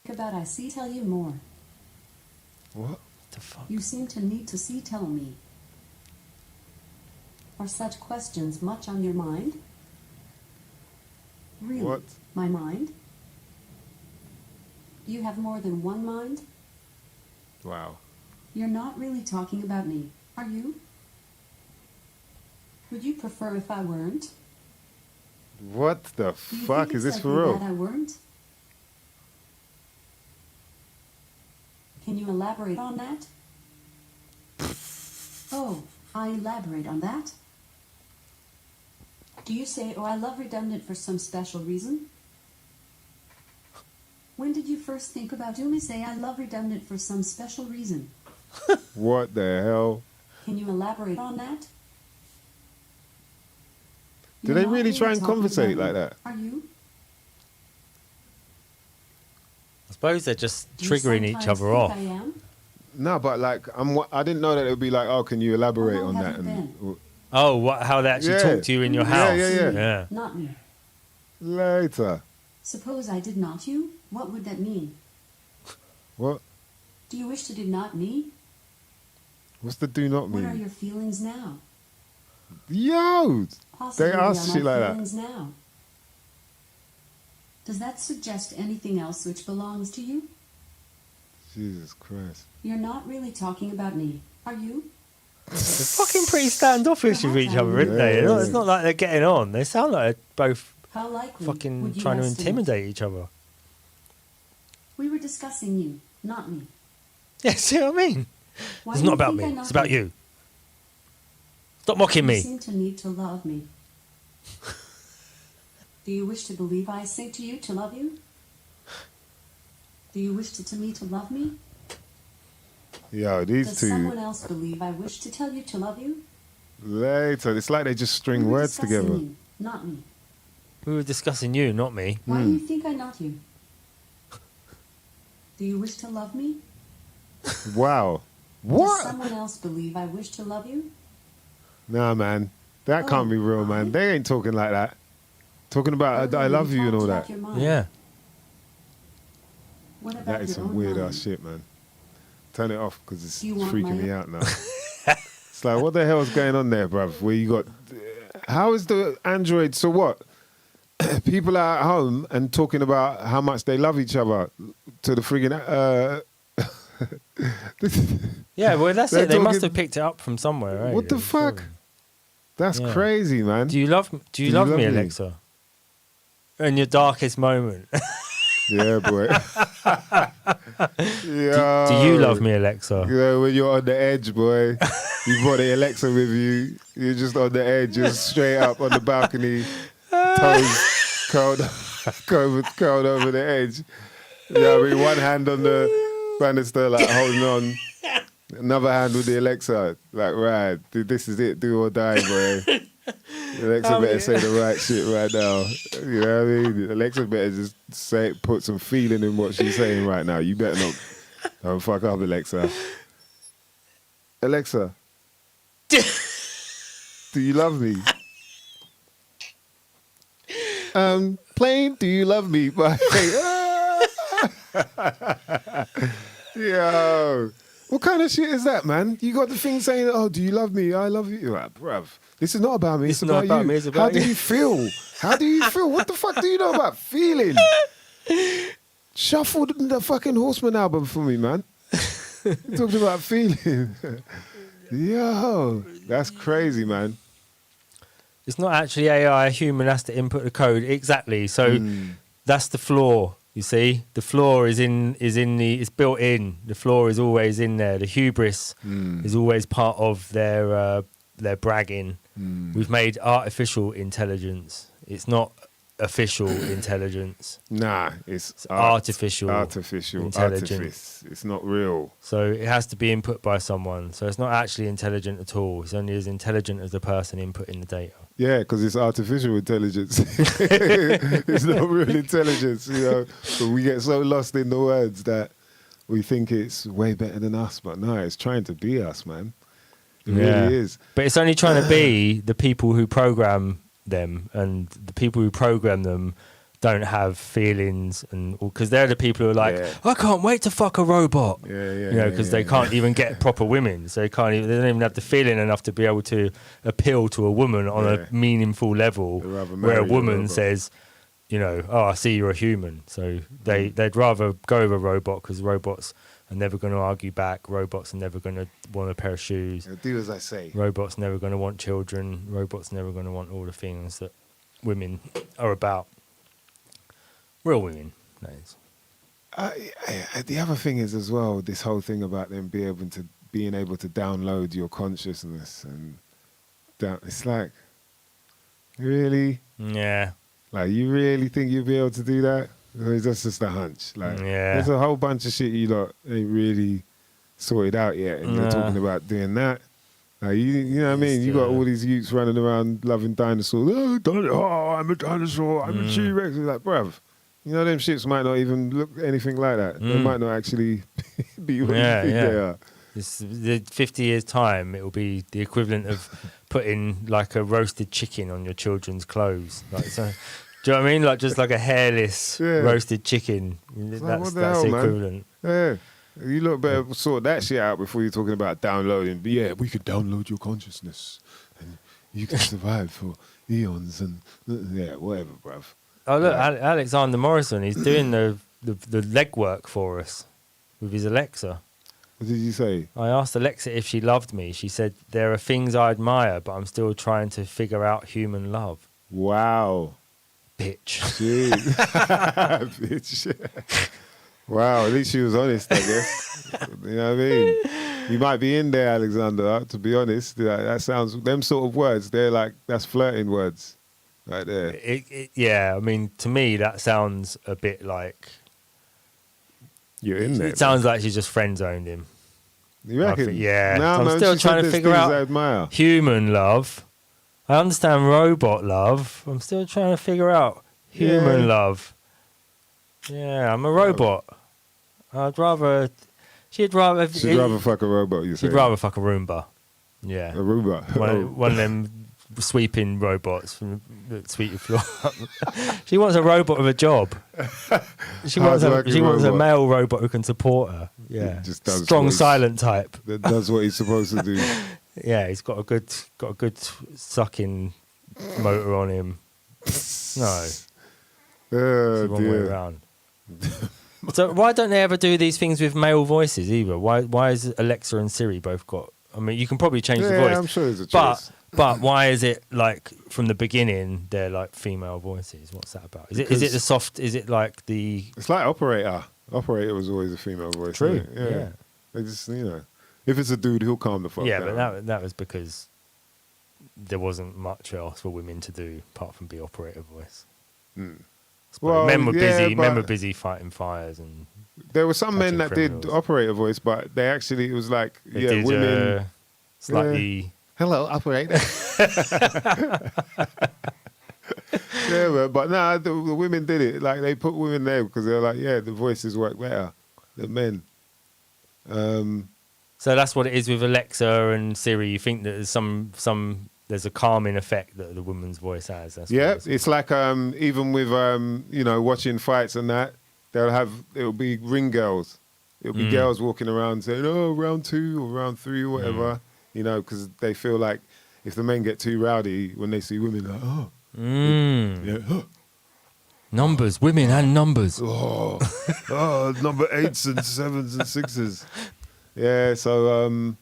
about I see? Tell you more. What? The fuck? You seem to need to see. Tell me. Are such questions much on your mind? Really? What? My mind? Do you have more than one mind? Wow. You're not really talking about me, are you? Would you prefer if I weren't? What the Do you fuck think is it's this for likely real? that I weren't? Can you elaborate on that? Oh, I elaborate on that? Do you say, oh, I love redundant for some special reason? When did you first think about do me say I love redundant for some special reason? What the hell? Can you elaborate on that? Do You're they not really try and talking conversate about like me, that? Are you? I suppose they're just Do you triggering each sometimes other think off. I am? No, but like, I didn't know that it would be like, oh, can you elaborate How long on have that? you been? Oh, how they actually Yeah. talk to you in your Yeah, house. yeah. Not me. Later. Suppose I did not you? What would that mean? What? Do you wish to do not me? What's the do not What are mean? your feelings now? Yo! Possibly They what ask are shit my like that. feelings now? Does that suggest anything else which belongs to you? Jesus Christ. You're not really talking about me, are you? They're fucking pretty standoffish with each other, aren't they? Yeah. It's not like they're getting on. They sound like they're both How likely fucking would you trying to estimate? intimidate each other. We were discussing you, not me. Yeah, see what I mean? Why It's do not you about think me. I knock It's about you. Stop mocking You me. seem to need to love me. Do you wish to believe I say to you to love you? Do you wish to me to love me? Yo, these Does two someone else believe I wish to tell you to love you? later. It's like they just string We were words discussing together. you, not me. We were discussing you, not me. Why do you think I not you? Do you wish to love me? Wow. Does What? someone else believe I wish to love you? Nah, man. That can't be real, man. They ain't talking like that. Talking about I love you and all that. Yeah. What about That is your some own weird mind? ass shit, man. Turn it off because it's Do you want freaking my- me out now. It's like, what the hell's going on there, bruv? Where you got... How is the Android... So what? People are at home and talking about how much they love each other to the friggin'... Yeah, well, that's They're it. They must talking- have picked it up from somewhere, right? What the fuck? That's Yeah. crazy, man. Do you love you love love me, me? Alexa? In your darkest moment. Yeah, boy. Do you love me, Alexa? You know, when you're on the edge, boy, you brought the Alexa with you. You're just on the edge, just straight up on the balcony, toes curled over the edge. You know what I mean? One hand on the banister, like holding on. Another hand with the Alexa, like, right, this is it, do or die, boy. Alexa better say the right shit right now. You know what I mean? Alexa better just put some feeling in what she's saying right now. You better not. Don't fuck up, Alexa. Alexa, do you love me? Playing Do You Love Me by... Yo. What kind of shit is that, man? You got the thing saying, oh, do you love me? I love you. You're like, bruv, this is not about me. It's not about about you. me, it's How about do you. you feel? How do you feel? What the fuck do you know about feeling? Shuffle the fucking Horseman album for me, man. You're talking about feeling. Yo, that's crazy, man. It's not actually AI. A human has to input the code exactly. So that's the flaw. You see, the flaw is in it's built in. The flaw is always in there. The hubris is always part of their bragging. We've made artificial intelligence. It's not official intelligence. Nah, it's artificial intelligence. intelligence. It's not real. So it has to be input by someone. So it's not actually intelligent at all. It's only as intelligent as the person inputting the data. Yeah, because it's artificial intelligence. It's not real intelligence, you know. But we get so lost in the words that we think it's way better than us. But no, it's trying to be us, man. It really is. But it's only trying to be the people who program them, and the people who program them don't have feelings, and because they're the people who are like, I can't wait to fuck a robot. You know, because they can't even get proper women, so they can't even, they don't even have the feeling enough to be able to appeal to a woman on a meaningful level, where a woman says, you know, oh, I see you're a human. So they'd rather go with a robot because robots are never going to argue back. Robots are never going to want a pair of shoes. Do as I say. Robots never going to want children. Robots never going to want all the things that women are about. Real women, that is. The other thing is as well, this whole thing about them being able to download your consciousness and it's like, really? Yeah. Like, you really think you'll be able to do that? Or is that just a hunch? Like, there's a whole bunch of shit you lot ain't really sorted out yet, and you're talking about doing that. Like, you know what I mean? You got all these youths running around loving dinosaurs. Oh, I'm a dinosaur. I'm a T-Rex. It's like, bruv, you know, them shits might not even look anything like that. They might not actually be what you think they are. The 50 years' time, it will be the equivalent of putting like a roasted chicken on your children's clothes. Like, so, do you know what I mean? Like just like a hairless roasted chicken. Like, That's what the the hell, man? equivalent. Yeah. You look better sort that shit out before you're talking about downloading. But yeah, we could download your consciousness and you can survive for eons and yeah, whatever, bruv. Oh look, Alexander Morrison, he's doing the legwork for us with his Alexa. What did you say? I asked Alexa if she loved me. She said, there are things I admire, but I'm still trying to figure out human love. Wow. Bitch. Jeez. Bitch. Wow, at least she was honest, I guess. You know what I mean? You might be in there, Alexander, to be honest. That sounds, them sort of words, they're like, that's flirting words right there. Yeah, I mean, to me, that sounds a bit like... You're in there. It sounds like she just friend-zoned him. You reckon? Yeah. No, I'm man, still she trying said to there's figure things out I admire. human love. I understand robot love. I'm still trying to figure out human love. Yeah, I'm a robot. I'd rather... She'd rather fuck a robot, you say? She'd rather fuck a Roomba. Yeah. A Roomba? One of them sweeping robots from that sweep your floor up. She wants a robot with a job. She wants a male robot who can support her. Yeah. Just does strong, silent type. That does what he's supposed to do. Yeah, he's got a good sucking motor on him. No. Oh, Wrong way around. So why don't they ever do these things with male voices either? Why is Alexa and Siri both got? I mean, you can probably change the voice. I'm sure there's a choice. But why is it like from the beginning they're like female voices? What's that about? Is it the soft? Is it like the? It's like Operator. Operator was always a female voice. True. Isn't it? Yeah. They just if it's a dude, he'll calm the fuck down. Yeah, but that was because there wasn't much else for women to do apart from be operator voice. Well, men were busy. but Men were busy fighting fires, and there were some men catching that did criminals. operator voice, but they actually it was like they did, women. slightly. Hello, operator. Yeah, but nah, the women did it. Like they put women there because they're like, yeah, the voices work better than men. So that's what it is with Alexa and Siri. You think that there's there's a calming effect that the woman's voice has. That's Yeah, it's like even with watching fights and that, it'll be ring girls. It'll be girls walking around saying, "Oh, round 2 or round 3 or whatever," because they feel like if the men get too rowdy when they see women, like, oh, yeah, numbers, women and numbers. oh, number 8s and 7s and 6s. Yeah, so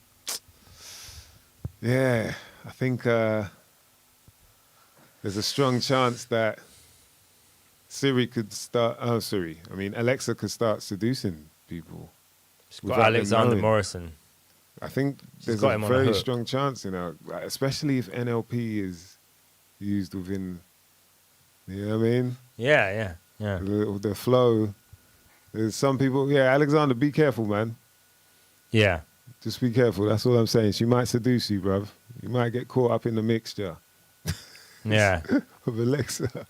yeah. I think there's a strong chance that Alexa could start seducing people. She's got Alexander Morrison. I think there's got a him on a very hook. strong chance, like, especially if NLP is used within, you know what I mean? Yeah. The flow. There's some people, Alexander, be careful, man. Yeah. Just be careful. That's all I'm saying. She might seduce you, bruv. You might get caught up in the mixture. Yeah. Of Alexa.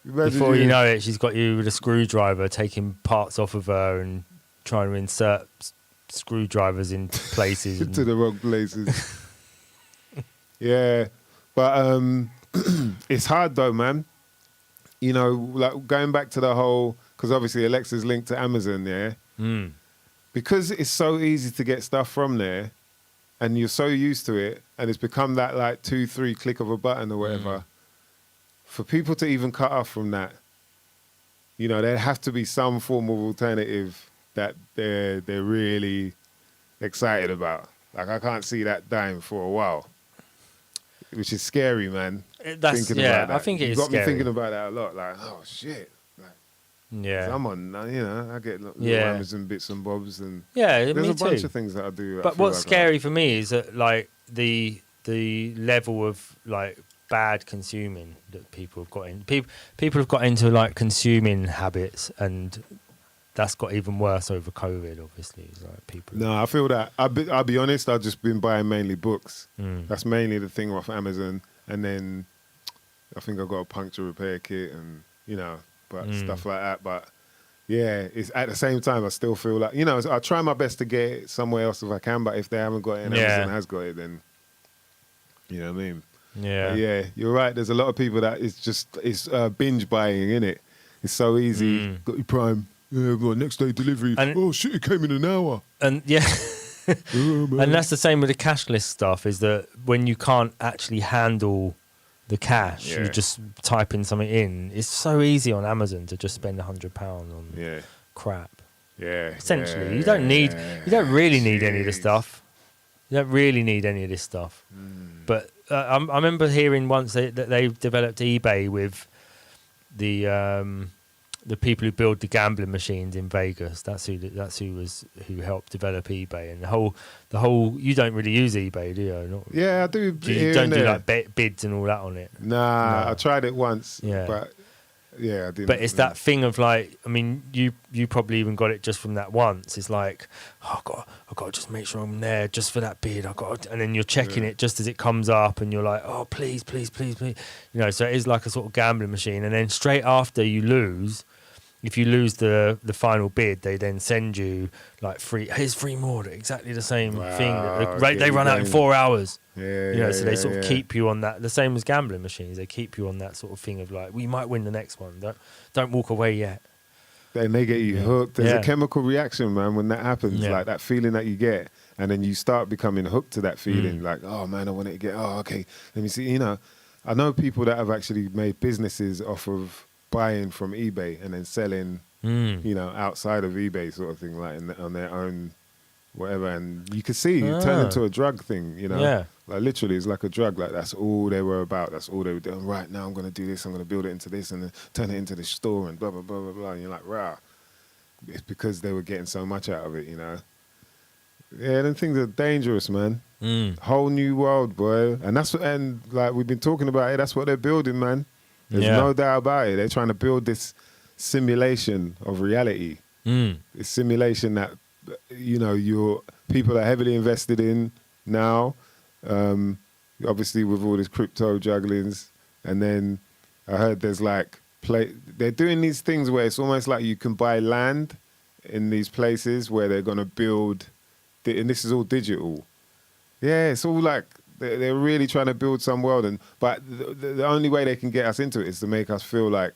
Before you know it, she's got you with a screwdriver, taking parts off of her and trying to insert screwdrivers in places. To the wrong places. Yeah. But it's hard though, man. Like going back to the whole, because obviously Alexa's linked to Amazon, yeah? Because it's so easy to get stuff from there and you're so used to it and it's become that like 2-3 click of a button or whatever, for people to even cut off from that, there have to be some form of alternative that they're really excited about. Like I can't see that dying for a while, which is scary, man. Thinking about that. I think it is got scary. me thinking about that a lot. Like, oh shit. Yeah. I'm on, I get little Amazon bits and bobs, and there's there's a bunch of things that I do. But what's scary for me is that like the level of like bad consuming that people have got in. People have got into like consuming habits, and that's got even worse over COVID. Obviously, like people. No, I feel that. I'll be honest. I've just been buying mainly books. That's mainly the thing off Amazon, and then I think I've got a puncture repair kit, and stuff like that. But yeah, it's at the same time I still feel like I try my best to get it somewhere else if I can. But if they haven't got it and Amazon has got it, then you know what I mean. Yeah, but yeah, you're right. There's a lot of people that it's binge buying, innit? It's so easy. Got your Prime. Yeah, well, next day delivery. And- Oh shit, it came in an hour. And yeah. Oh, man. And that's the same with the cashless stuff, is that when you can't actually handle the cash, Yeah. you just type in something in. It's so easy on Amazon to just spend £100 on Yeah. crap. Yeah. Essentially, yeah, you don't really need any of the Jeez. stuff. You don't really need any of this stuff. Hmm. But I remember hearing once that they've developed eBay with the people who build the gambling machines in Vegas. That's who helped develop eBay, and the whole. You don't really use eBay, do you? Not, Yeah, I do. you here don't and do there. like bids and all that on it. Nah, No. I tried it once. Yeah. But yeah, I didn't. But it's that thing of like, I mean, you probably even got it just from that once. It's like, oh, I got to just make sure I'm there just for that bid. And then you're checking it just as it comes up, and you're like, oh, please, please, please, please. You know, so it is like a sort of gambling machine. And then straight after you lose, if you lose the final bid, they then send you like here's three more, exactly the same thing. Wow, They run out in game. 4 hours. Yeah, You know, so they sort of yeah. keep you on that. The same as gambling machines, they keep you on that sort of thing of like, we might win the next one. Don't walk away yet. Then they get you hooked. There's Yeah. a chemical reaction, man, when that happens. Yeah. Like that feeling that you get, and then you start becoming hooked to that feeling. Like, oh man, I want it to get. Oh, okay. Let me see. You know, I know people that have actually made businesses off of buying from eBay and then selling. You know, outside of eBay, sort of thing, like on their own, whatever. And you could see it turn into a drug thing. You know, Yeah. like literally, it's like a drug. Like that's all they were about. That's all they were doing. Right now, I'm going to do this. I'm going to build it into this, and then turn it into this store, and blah blah blah blah blah. And you're like, rah. It's because they were getting so much out of it, you know. Yeah, them things are dangerous, man. Whole new world, boy. And that's what, and like we've been talking about it. That's what they're building, man. There's Yeah. no doubt about it. They're trying to build this simulation of reality. This simulation that you know your people are heavily invested in now. Obviously, with all this crypto jugglings, and then I heard there's like they're doing these things where it's almost like you can buy land in these places where they're gonna build, and this is all digital. Yeah, it's all like they're really trying to build some world, but the only way they can get us into it is to make us feel like,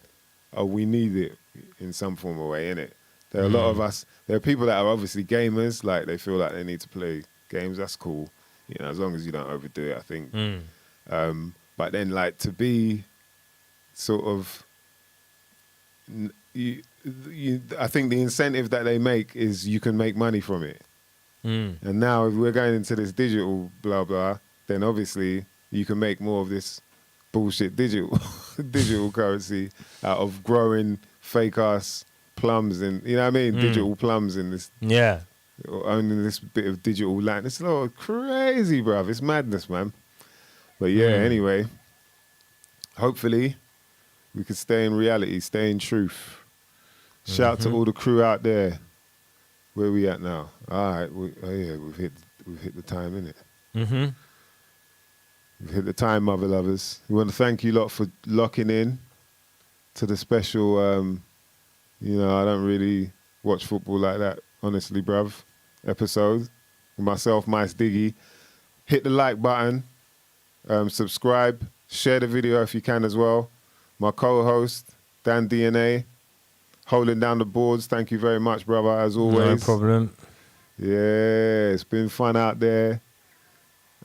oh, we need it in some form of way, innit? There are a lot of us. There are people that are obviously gamers, like they feel like they need to play games. That's cool, you know, as long as you don't overdo it, I think. But then, like, to be sort of, I think the incentive that they make is you can make money from it. And now if we're going into this digital blah blah, then obviously you can make more of this bullshit digital currency out of growing fake ass plums and, you know what I mean, digital plums in this, or owning this bit of digital land. It's all crazy, bruv. It's madness, man. But yeah, anyway, hopefully we can stay in reality, stay in truth. Shout to all the crew out there. Where we at now? All right, we've hit the time, innit? We've hit the time, mother lovers. We want to thank you lot for locking in to the special. You know, I don't really watch football like that, honestly, bruv. Episode with myself, MYSDIGGI. Hit the like button, subscribe, share the video if you can as well. My co-host Dan DNA. Holding down the boards. Thank you very much, brother, as always. No problem. Yeah, it's been fun out there.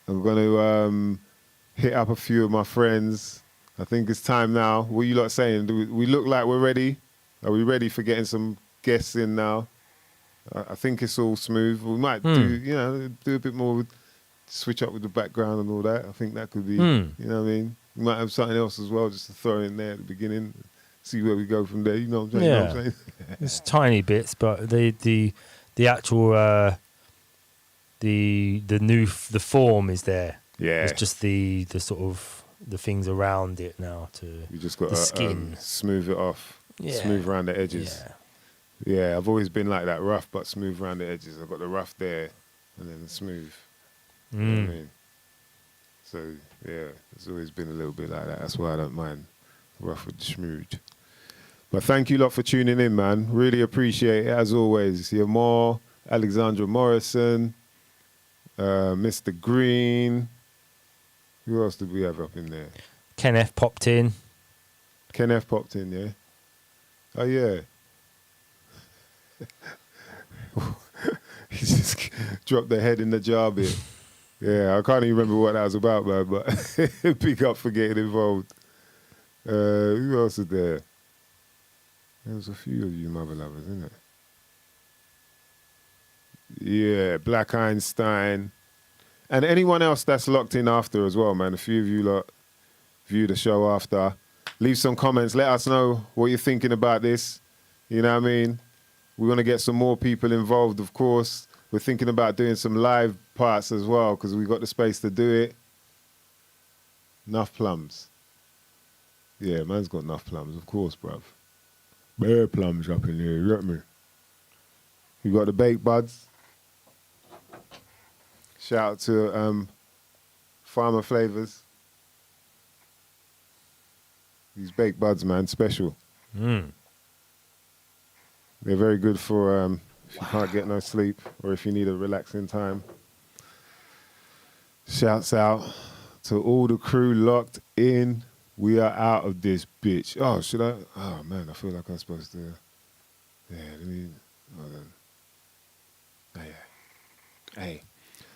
I'm going to hit up a few of my friends. I think it's time now. What are you lot saying? Do we look like we're ready? Are we ready for getting some guests in now? I think it's all smooth. We might do a bit more, switch up with the background and all that. I think that could be, you know what I mean? We might have something else as well just to throw in there at the beginning. See where we go from there. You know what I'm saying? Yeah. You know what I'm saying? It's tiny bits, but the actual the form is there. Yeah. It's just the sort of the things around it now to You just got the to skin. smooth it off. Yeah. Smooth around the edges. Yeah, I've always been like that, rough but smooth around the edges. I've got the rough there and then the smooth. You know what I mean? So, yeah, it's always been a little bit like that. That's why I don't mind rough with the smooth. But thank you lot for tuning in, man. Really appreciate it, as always. You're more Alexandra Morrison, Mr. Green. Who else did we have up in there? Ken F popped in. Ken F popped in, yeah? Oh, yeah. He just dropped the head in the jar bit. Yeah, I can't even remember what that was about, man, but big up for getting involved. Who else is there? There was a few of you mother lovers, isn't it? Yeah, Black Einstein. And anyone else that's locked in after as well, man. A few of you lot view the show after. Leave some comments. Let us know what you're thinking about this. You know what I mean? We want to get some more people involved, of course. We're thinking about doing some live parts as well because we've got the space to do it. Enough plums. Yeah, man's got enough plums, of course, bruv. Bare plums up in here, you get me? You got the baked buds. Shout out to Farmer Flavors. These baked buds, man, special. Mm. They're very good for if you can't get no sleep or if you need a relaxing time. Shouts out to all the crew locked in. We are out of this bitch. Oh, should I? Oh, man, I feel like I'm supposed to. Yeah, let me. Hold on. Oh, yeah. Hey,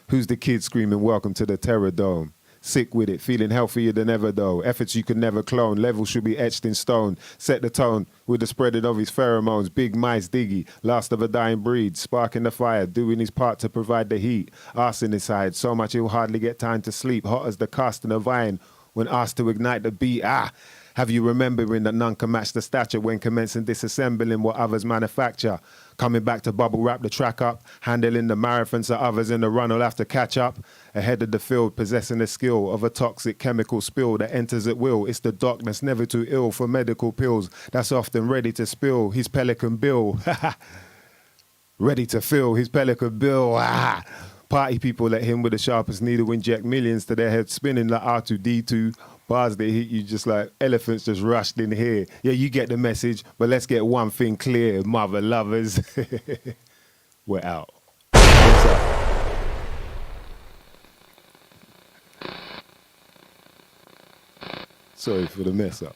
who's the kid screaming, welcome to the Terror Dome? Sick with it, feeling healthier than ever though. Efforts you could never clone, levels should be etched in stone. Set the tone with the spreading of his pheromones. Big MYSDIGGI, last of a dying breed. Sparking the fire, doing his part to provide the heat. Arse in his side, so much he'll hardly get time to sleep. Hot as the casting of iron when asked to ignite the beat. Have you remembering that none can match the stature when commencing disassembling what others manufacture? Coming back to bubble wrap the track up, handling the marathons that others in the run will have to catch up. Ahead of the field, possessing the skill of a toxic chemical spill that enters at will. It's the darkness, never too ill for medical pills. That's often ready to spill his pelican bill. Ready to fill his pelican bill. Party people let him with the sharpest needle inject millions to their head spinning like R2D2. Bars that hit you just like elephants just rushed in here. Yeah, you get the message, but let's get one thing clear, mother lovers. We're out. What's up? Sorry for the mess up.